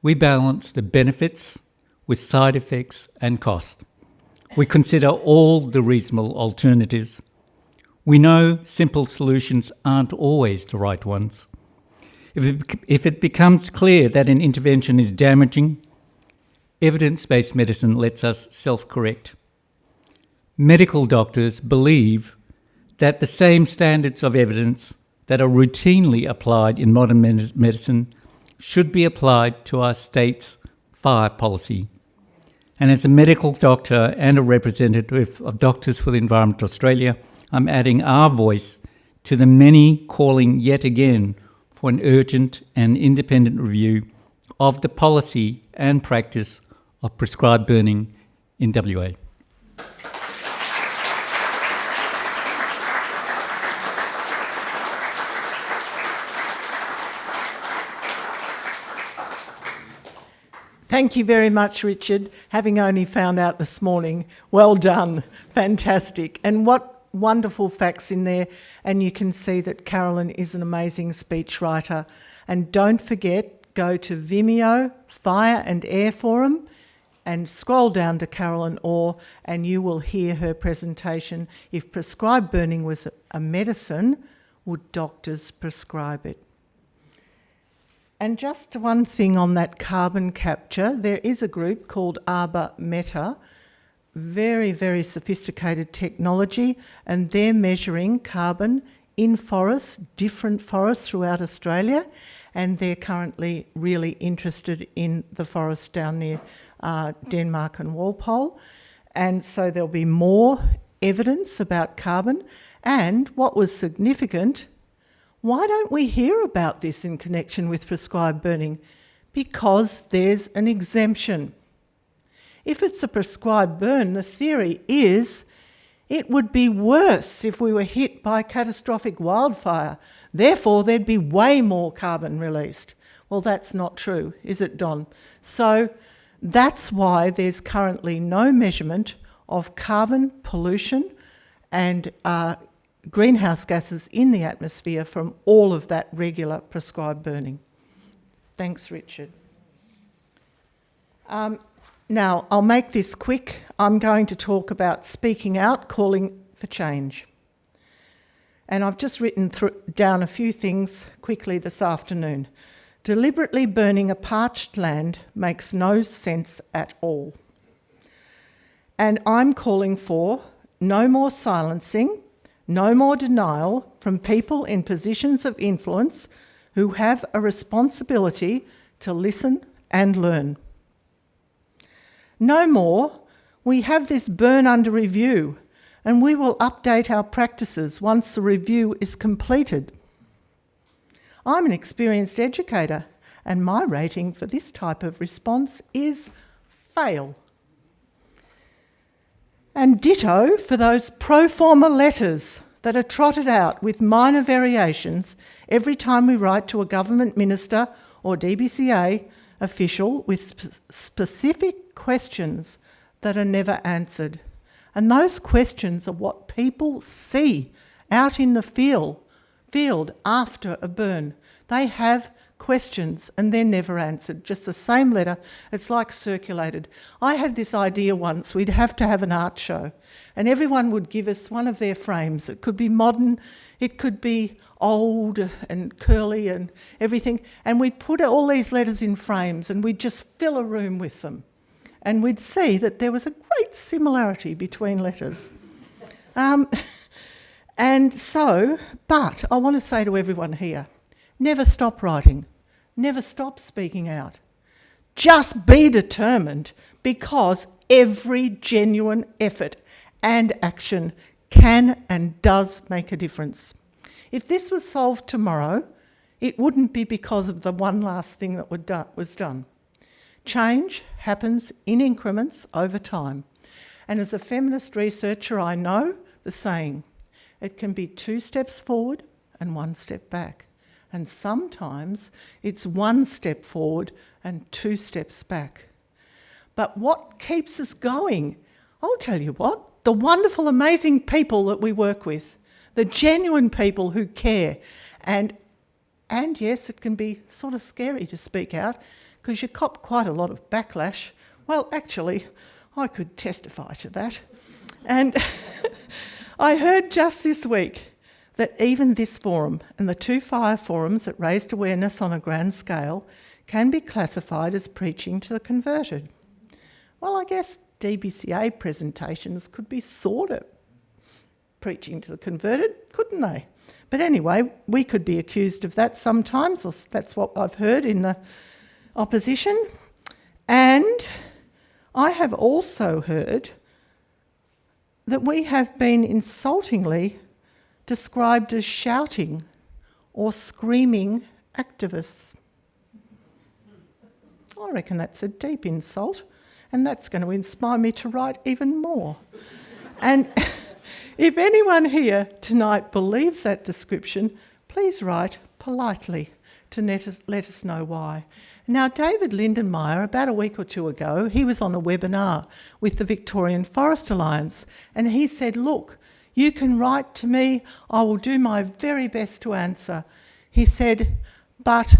we balance the benefits with side effects and cost. We consider all the reasonable alternatives. We know simple solutions aren't always the right ones. If it becomes clear that an intervention is damaging, evidence-based medicine lets us self-correct. Medical doctors believe that the same standards of evidence that are routinely applied in modern medicine should be applied to our state's fire policy. And as a medical doctor and a representative of Doctors for the Environment Australia, I'm adding our voice to the many calling yet again for an urgent and independent review of the policy and practice of prescribed burning in WA. Thank you very much, Richard. Having only found out this morning, well done, fantastic. And what wonderful facts in there. And you can see that Carolyn is an amazing speechwriter. And don't forget, go to Vimeo, Fire and Air Forum, and scroll down to Carolyn Orr and you will hear her presentation. If prescribed burning was a medicine, would doctors prescribe it? And just one thing on that carbon capture, there is a group called Arbor Meta, very, very sophisticated technology, and they're measuring carbon in forests, different forests throughout Australia, and they're currently really interested in the forest down near Denmark and Walpole. And so there'll be more evidence about carbon. And what was significant, why don't we hear about this in connection with prescribed burning? Because there's an exemption. If it's a prescribed burn, the theory is it would be worse if we were hit by catastrophic wildfire. Therefore, there'd be way more carbon released. Well, that's not true, is it, Don? So that's why there's currently no measurement of carbon pollution and greenhouse gases in the atmosphere from all of that regular prescribed burning. Thanks, Richard. Now, I'll make this quick. I'm going to talk about speaking out, calling for change. And I've just written down a few things quickly this afternoon. Deliberately burning a parched land makes no sense at all. And I'm calling for no more silencing, no more denial from people in positions of influence who have a responsibility to listen and learn. No more, we have this burn under review, and we will update our practices once the review is completed. I'm an experienced educator, and my rating for this type of response is fail. And ditto for those pro forma letters that are trotted out with minor variations every time we write to a government minister or DBCA official with specific questions that are never answered. And those questions are what people see out in the field after a burn. They have questions and they're never answered. Just the same letter, it's like circulated. I had this idea once, we'd have to have an art show and everyone would give us one of their frames. It could be modern, it could be old and curly and everything, and we'd put all these letters in frames and we'd just fill a room with them. And we'd see that there was a great similarity between letters. And so, but I want to say to everyone here, never stop writing, never stop speaking out. Just be determined, because every genuine effort and action can and does make a difference. If this was solved tomorrow, it wouldn't be because of the one last thing that was done. Change happens in increments over time. And as a feminist researcher, I know the saying, it can be 2 steps forward and 1 step back. And sometimes it's 1 step forward and 2 steps back. But what keeps us going? I'll tell you what, the wonderful, amazing people that we work with, the genuine people who care. And yes, it can be sort of scary to speak out because you cop quite a lot of backlash. Well, actually, I could testify to that. And I heard just this week that even this forum and the 2 fire forums that raised awareness on a grand scale can be classified as preaching to the converted. Well, I guess DBCA presentations could be sort of preaching to the converted, couldn't they? But anyway, we could be accused of that sometimes, or that's what I've heard in the opposition. And I have also heard that we have been insultingly described as shouting or screaming activists. I reckon that's a deep insult, and that's going to inspire me to write even more. And if anyone here tonight believes that description, please write politely to let us know why. Now, David Lindenmayer, about a week or 2 ago, he was on a webinar with the Victorian Forest Alliance, and he said, look, you can write to me, I will do my very best to answer. He said, but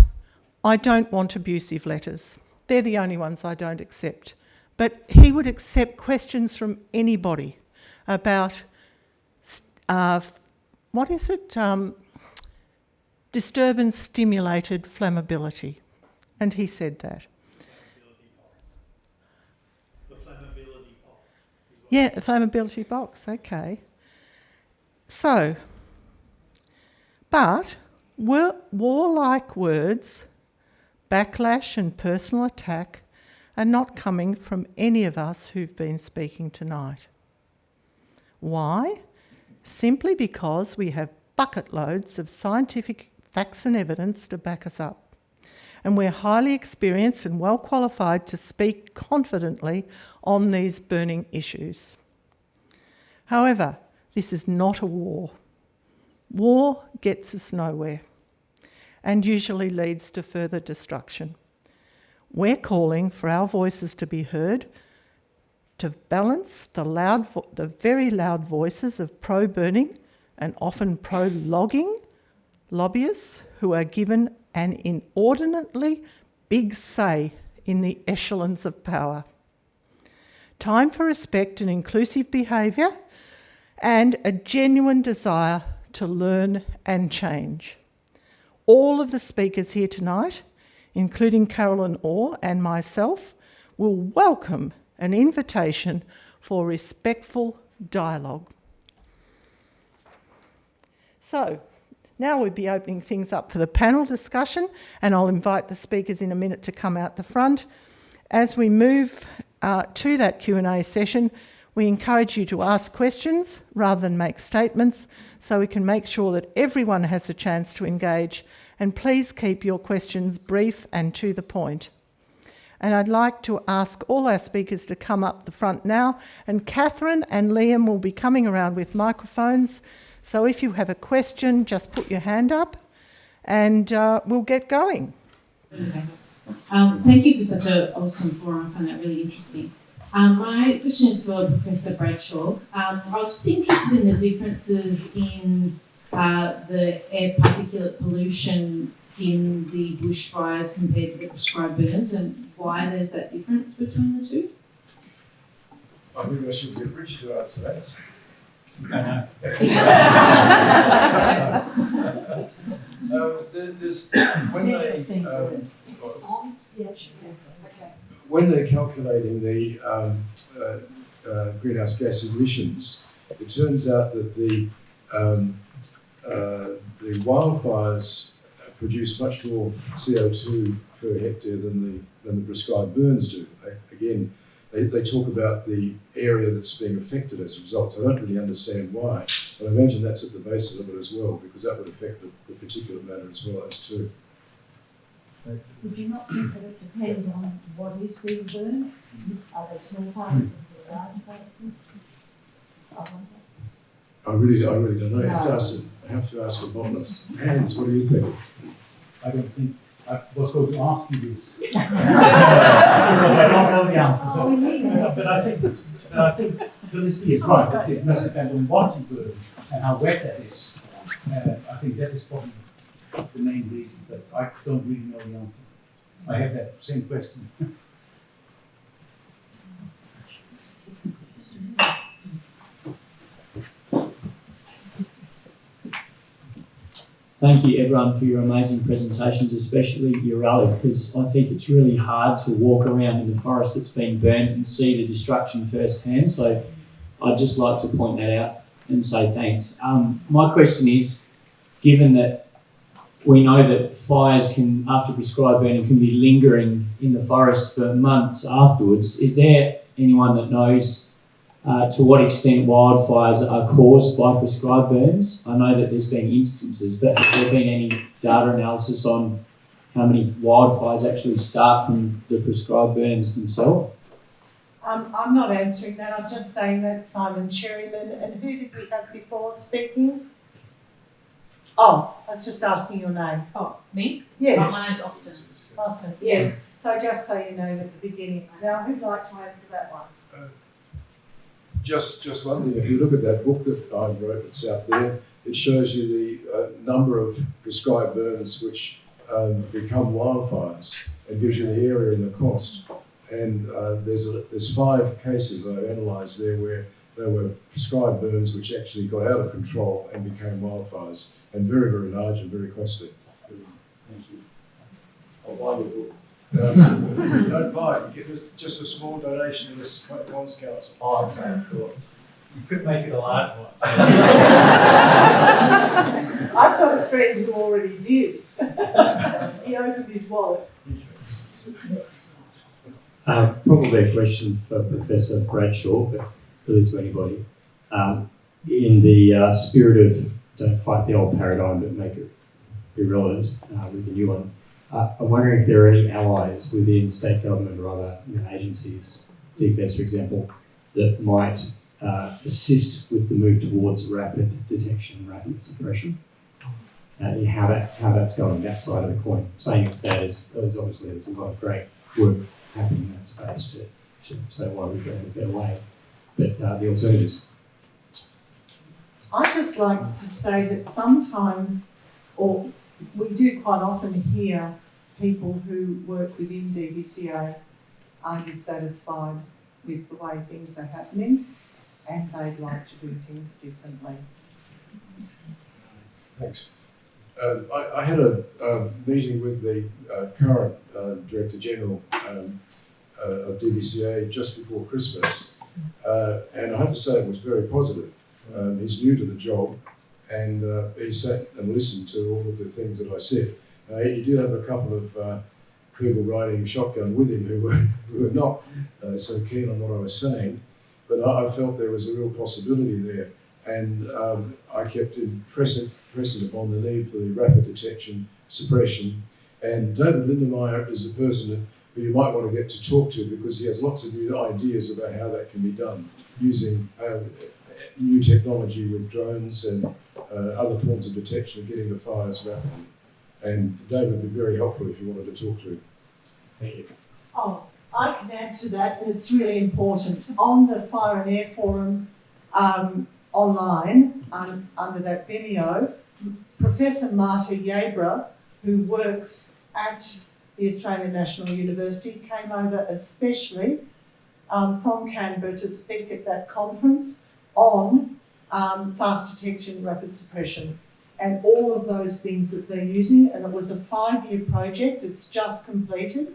I don't want abusive letters. They're the only ones I don't accept. But he would accept questions from anybody about, disturbance-stimulated flammability. And he said that. The flammability box. Yeah, the flammability box, okay. So, but warlike words, backlash and personal attack are not coming from any of us who've been speaking tonight. Why? Simply because we have bucket loads of scientific facts and evidence to back us up. And we're highly experienced and well qualified to speak confidently on these burning issues. However, this is not a war. War gets us nowhere and usually leads to further destruction. We're calling for our voices to be heard, to balance the very loud voices of pro-burning and often pro-logging lobbyists who are given an inordinately big say in the echelons of power. Time for respect and inclusive behaviour and a genuine desire to learn and change. All of the speakers here tonight, including Carolyn Orr and myself, will welcome an invitation for respectful dialogue. So, now we'll be opening things up for the panel discussion, and I'll invite the speakers in a minute to come out the front. As we move to that Q&A session, we encourage you to ask questions rather than make statements, so we can make sure that everyone has a chance to engage, and please keep your questions brief and to the point. And I'd like to ask all our speakers to come up the front now, and Catherine and Liam will be coming around with microphones. So if you have a question, just put your hand up and we'll get going. Okay. Thank you for such an awesome forum. I find that really interesting. My question is for Professor Bradshaw. I was just interested in the differences in the air particulate pollution in the bushfires compared to the prescribed burns, and why there's that difference between the two. I think I should get Richard to answer that. When they're calculating the greenhouse gas emissions, it turns out that the wildfires produce much more CO2 per hectare than the prescribed burns do. Again, they talk about the area that's being affected as a result. So I don't really understand why, but I imagine that's at the basis of it as well, because that would affect the particulate matter as well as too. Would you not think that it depends on what is being burned? Are they small particles or large particles? I really don't know. I have to ask a botanist. Hans, what do you think? I don't think I was going to ask you this because I don't know the answer. But I think Felicity is right. That it must depend on what you burn and how wet that is. I think that is probably the main reason. But I don't really know the answer. I have that same question. Thank you everyone for your amazing presentations, especially your rally, because I think it's really hard to walk around in the forest that's been burnt and see the destruction firsthand. So I'd just like to point that out and say thanks. My question is, given that we know that fires can, after prescribed burning, can be lingering in the forest for months afterwards, is there anyone that knows to what extent wildfires are caused by prescribed burns? I know that there's been instances, but has there been any data analysis on how many wildfires actually start from the prescribed burns themselves? I'm not answering that. I'm just saying that's Simon Cherryman. And who did we have before speaking? Oh, I was just asking your name. Oh, me? Yes. Oh, my name's Austin. Austin, yes. So just so you know at the beginning. Now, who'd like to answer that one? Just one thing, if you look at that book that I wrote that's out there, it shows you the number of prescribed burns which become wildfires and gives you the area and the cost. And there's 5 cases I've analysed there where there were prescribed burns which actually got out of control and became wildfires, and very, very large and very costly. Thank you. I'll buy your book. Don't buy it, you get just a small donation to this Cons Council. Oh, okay, sure. You could make it a large one. I've got a friend who already did. He opened his wallet. Probably a question for Professor Bradshaw, but really to anybody. In the spirit of don't fight the old paradigm but make it irrelevant with the new one, I'm wondering if there are any allies within state government or other agencies, DFS for example, that might assist with the move towards rapid detection, rapid suppression. How that's going, that side of the coin. Saying it to that is obviously there's a lot of great work happening in that space to say why we've got a better way. But the alternatives. I just like to say that sometimes, or we do quite often hear people who work within DVCA are dissatisfied with the way things are happening and they'd like to do things differently. Thanks. I had a meeting with the current Director General of DBCA just before Christmas, and I have to say it was very positive. He's new to the job, and he sat and listened to all of the things that I said. He did have a couple of people riding shotgun with him who were not so keen on what I was saying, but I felt there was a real possibility there, and I kept pressing upon the need for the rapid detection, suppression, and David Lindemeyer is the person who you might want to get to talk to, because he has lots of new ideas about how that can be done using new technology with drones and other forms of detection and getting the fires rapidly. And David would be very helpful if you wanted to talk to him. Thank you. Oh, I can add to that, and it's really important. On the Fire and Air Forum online, under that Vimeo, Professor Marta Yebra, who works at the Australian National University, came over especially from Canberra to speak at that conference on fast detection, rapid suppression, and all of those things that they're using. And it was a 5-year project, it's just completed.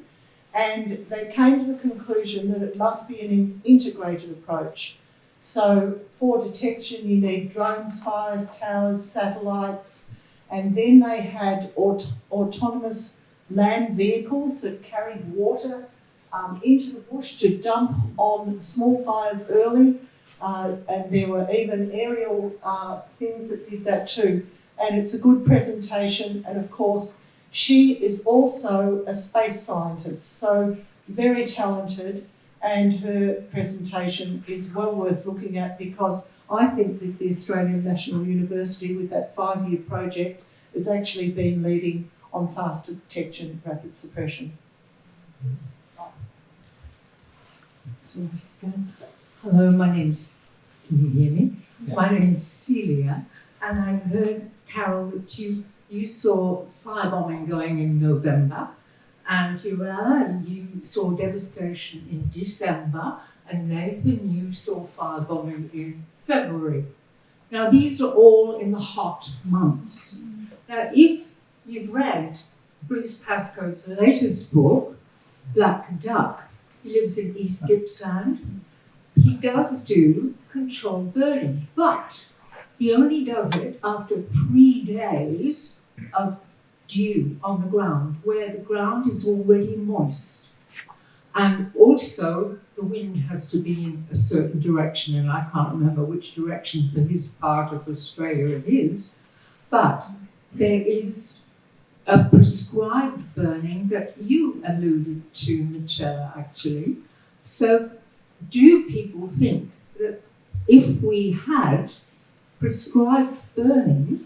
And they came to the conclusion that it must be an integrated approach. So for detection, you need drones, fire towers, satellites, and then they had autonomous land vehicles that carried water into the bush to dump on small fires early, and there were even aerial things that did that too. And it's a good presentation, and of course, she is also a space scientist, so very talented, and her presentation is well worth looking at, because I think that the Australian National University, with that 5-year project, has actually been leading on fast detection, rapid suppression. Hello, my name's, can you hear me? Yeah. My name's Celia, and I heard, Carol, that you saw firebombing going in November, and Urella, you saw devastation in December, and Nathan, you saw firebombing in February. Now, these are all in the hot months. Now, if you've read Bruce Pascoe's latest book, Black Duck, he lives in East Gippsland, he does do controlled burnings, but he only does it after 3 days of dew on the ground, where the ground is already moist. And also, the wind has to be in a certain direction, and I can't remember which direction for his part of Australia it is, but there is a prescribed burning that you alluded to, Michelle, actually. So do people think that if we had prescribed burning,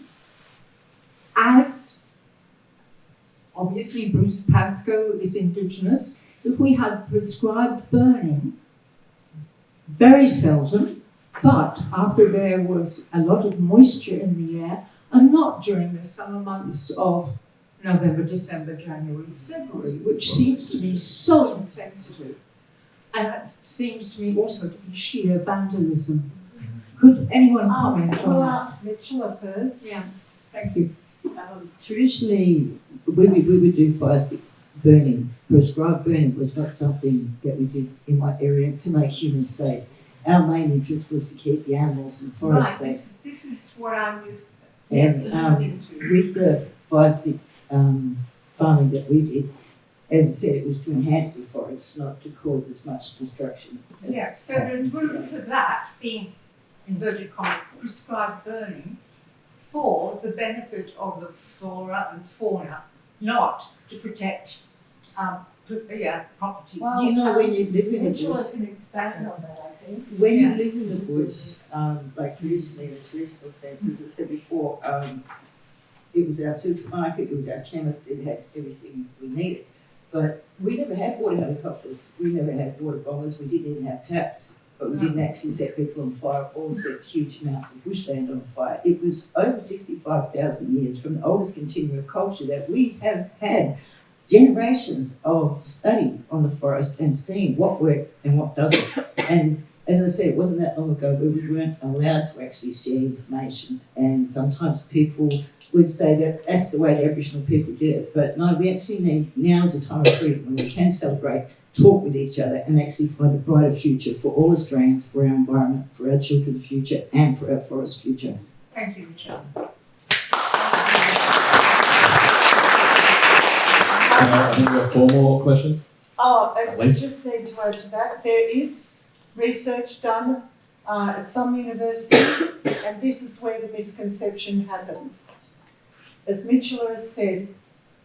as obviously Bruce Pascoe is Indigenous, if we had prescribed burning, very seldom, but after there was a lot of moisture in the air, and not during the summer months of November, December, January, February, which seems to me so insensitive. And that seems to me also to be sheer vandalism. Could anyone comment on We'll that? ask Mitchell first. Yeah, thank you. Traditionally, we would do fire burning. Prescribed burning was not something that we did in my area to make humans safe. Our main interest was to keep the animals in the forest safe. This is what I was And with the fire stick farming that we did, as I said, it was to enhance the forest, not to cause as much destruction. Yeah, so there's room for that being, inverted commas, prescribed burning for the benefit of the flora and fauna, not to protect properties. Well, you know, when you live in the Mitchell bush, can expand on that, I think. when you live in the bush, like traditionally in a traditional sense, as I said before, it was our supermarket, it was our chemist, it had everything we needed. But we never had water helicopters, we never had water bombers, we didn't even have taps, but we didn't actually set people on fire or set huge amounts of bushland on fire. It was over 65,000 years from the oldest continuum of culture that we have had generations of study on the forest and seeing what works and what doesn't. And as I said, it wasn't that long ago where we weren't allowed to actually share information, and sometimes people would say that that's the way the Aboriginal people did it. But no, we actually need, now is a time of freedom when we can celebrate, talk with each other, and actually find a brighter future for all Australians, for our environment, for our children's future, and for our forest future. Thank you, Michelle. I think we have 4 more questions. I just need to add to that. There is research done at some universities, and this is where the misconception happens. As Mitchell has said,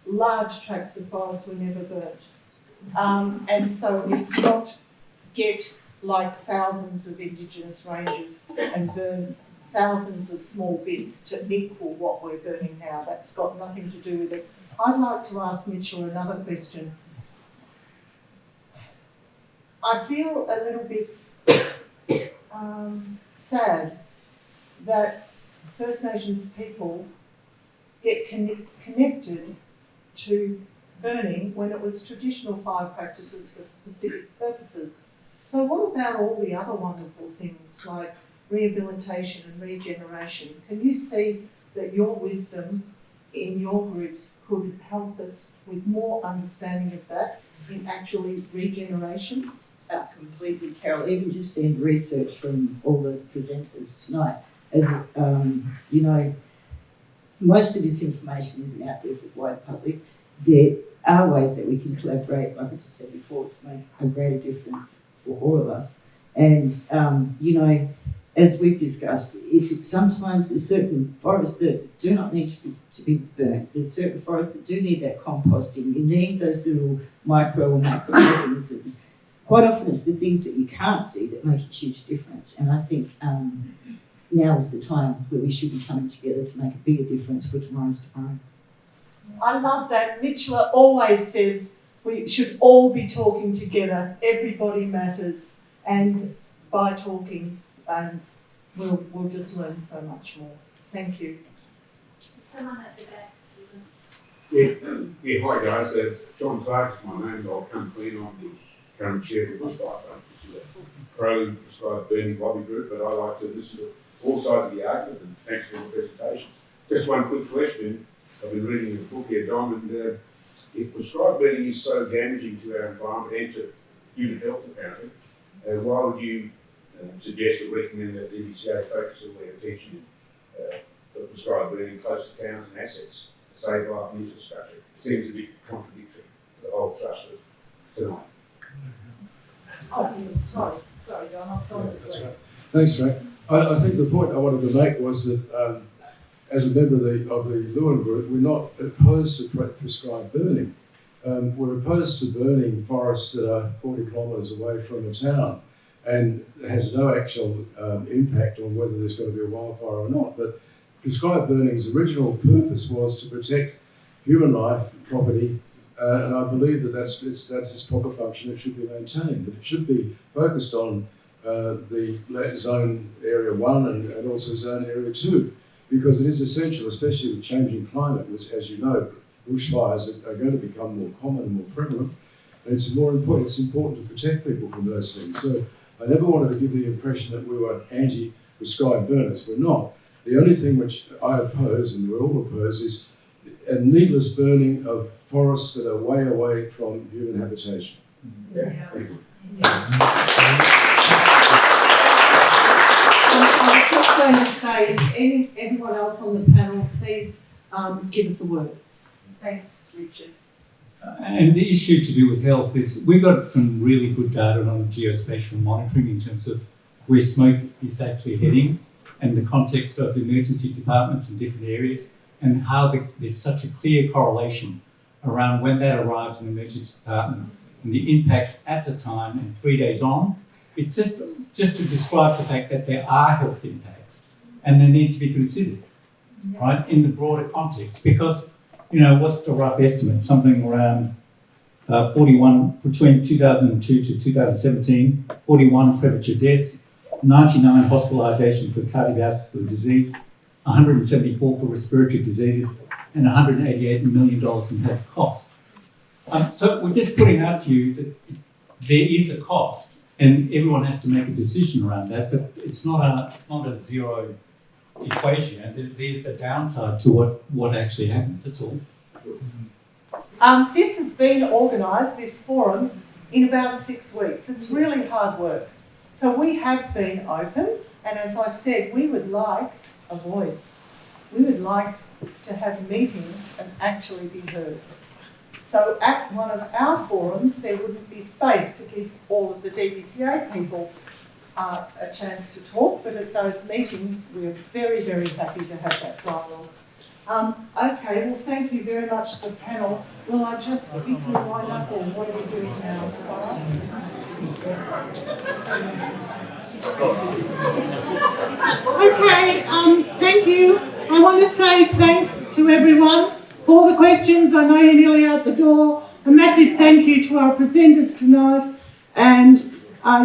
large tracts of forest were never burnt. And so it's not get like thousands of Indigenous ranges and burn thousands of small bits to equal what we're burning now. That's got nothing to do with it. I'd like to ask Mitchell another question. I feel a little bit sad that First Nations people get connected to burning when it was traditional fire practices for specific purposes. So what about all the other wonderful things like rehabilitation and regeneration? Can you see that your wisdom in your groups could help us with more understanding of that in actually regeneration? Completely, Carol. Even just seeing the research from all the presenters tonight, as you know, most of this information isn't out there for the wide public. There are ways that we can collaborate, like I just said before, to make a greater difference for all of us. And you know, as we've discussed, sometimes there's certain forests that do not need to be burnt. There's certain forests that do need that composting. You need those little micro or macro organisms. Quite often it's the things that you can't see that make a huge difference. And I think now is the time where we should be coming together to make a bigger difference for tomorrow's tomorrow. I love that. Mitchell always says we should all be talking together. Everybody matters. And by talking, we'll just learn so much more. Thank you. Someone at the back. Yeah, hi guys. John Clark is my name. I'll come clean on the current chair of the Bushfire Fund, which is a pro-prescribed burning lobby group, but I like to listen to all sides of the argument, and thanks for the presentation. Just one quick question. I've been reading a book here, Dom, and if prescribed burning is so damaging to our environment and to human health apparently, why would you suggest or recommend that DBCA focus all their attention for prescribed burning close to towns and assets to save life and infrastructure? It seems a bit contradictory to the whole thrust of tonight. Oh, sorry, John, I'll That's right. Thanks, Frank. I think the point I wanted to make was that as a member of the Lewin Group, we're not opposed to prescribed burning. We're opposed to burning forests that are 40 kilometres away from a town and has no actual impact on whether there's going to be a wildfire or not. But prescribed burning's original purpose was to protect human life, property, and I believe that that's its proper function. It should be maintained, but it should be focused on the zone area 1 and also zone area 2, because it is essential, especially with changing climate. As you know, bushfires are going to become more common and more prevalent, and it's important to protect people from those things. So I never wanted to give the impression that we were anti-prescribed burners. We're not. The only thing which I oppose, and we all oppose, is a needless burning of forests that are way away from human habitation. Yeah. Thank you. I was just going to say, if anyone else on the panel, please give us a word. Thanks, Richard. And the issue to do with health is we've got some really good data on geospatial monitoring in terms of where smoke is actually heading and the context of emergency departments in different areas and how there's such a clear correlation around when that arrives in the emergency department and the impacts at the time and 3 days on. It's just to describe the fact that there are health impacts and they need to be considered, right, in the broader context. Because, you know, what's the rough estimate? Something around 41, between 2002 to 2017, 41 premature deaths, 99 hospitalisations for cardiovascular disease, 174 for respiratory diseases, and $188 million in health costs. So we're just putting out to you that there is a cost, and everyone has to make a decision around that. But it's not a zero equation. There's the downside to what actually happens. That's all. This has been organised, this forum, in about 6 weeks. It's really hard work. So we have been open, and as I said, we would like a voice. We would like to have meetings and actually be heard. So at one of our forums, there wouldn't be space to give all of the DBCA people a chance to talk, but at those meetings, we're very, very happy to have that dialogue. Okay, well, thank you very much to the panel. Will I just quickly wind up, or what are we doing now, Sarah? Okay, thank you. I want to say thanks to everyone for the questions. I know you're nearly out the door. A massive thank you to our presenters tonight. And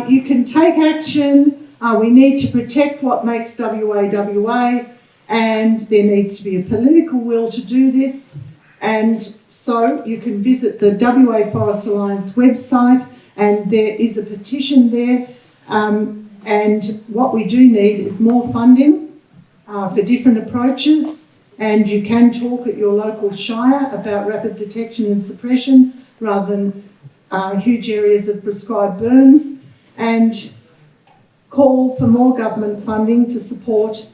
you can take action. We need to protect what makes WA WA. And there needs to be a political will to do this. And so you can visit the WA Forest Alliance website, and there is a petition there. And what we do need is more funding for different approaches. And you can talk at your local shire about rapid detection and suppression rather than huge areas of prescribed burns, and call for more government funding to support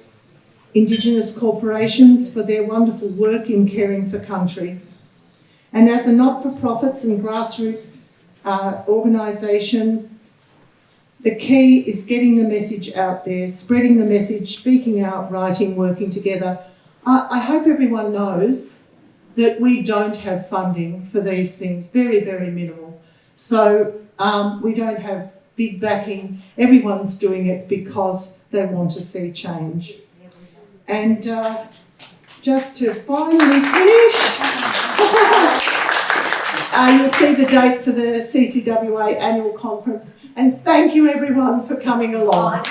Indigenous corporations for their wonderful work in caring for country. And as a not-for-profits and grassroots organisation, the key is getting the message out there, spreading the message, speaking out, writing, working together. I hope everyone knows that we don't have funding for these things, very, very minimal. So we don't have big backing. Everyone's doing it because they want to see change. And just to finally finish, you'll see the date for the CCWA annual conference. And thank you everyone for coming along.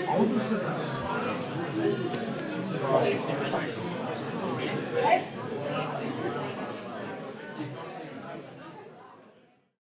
Oh,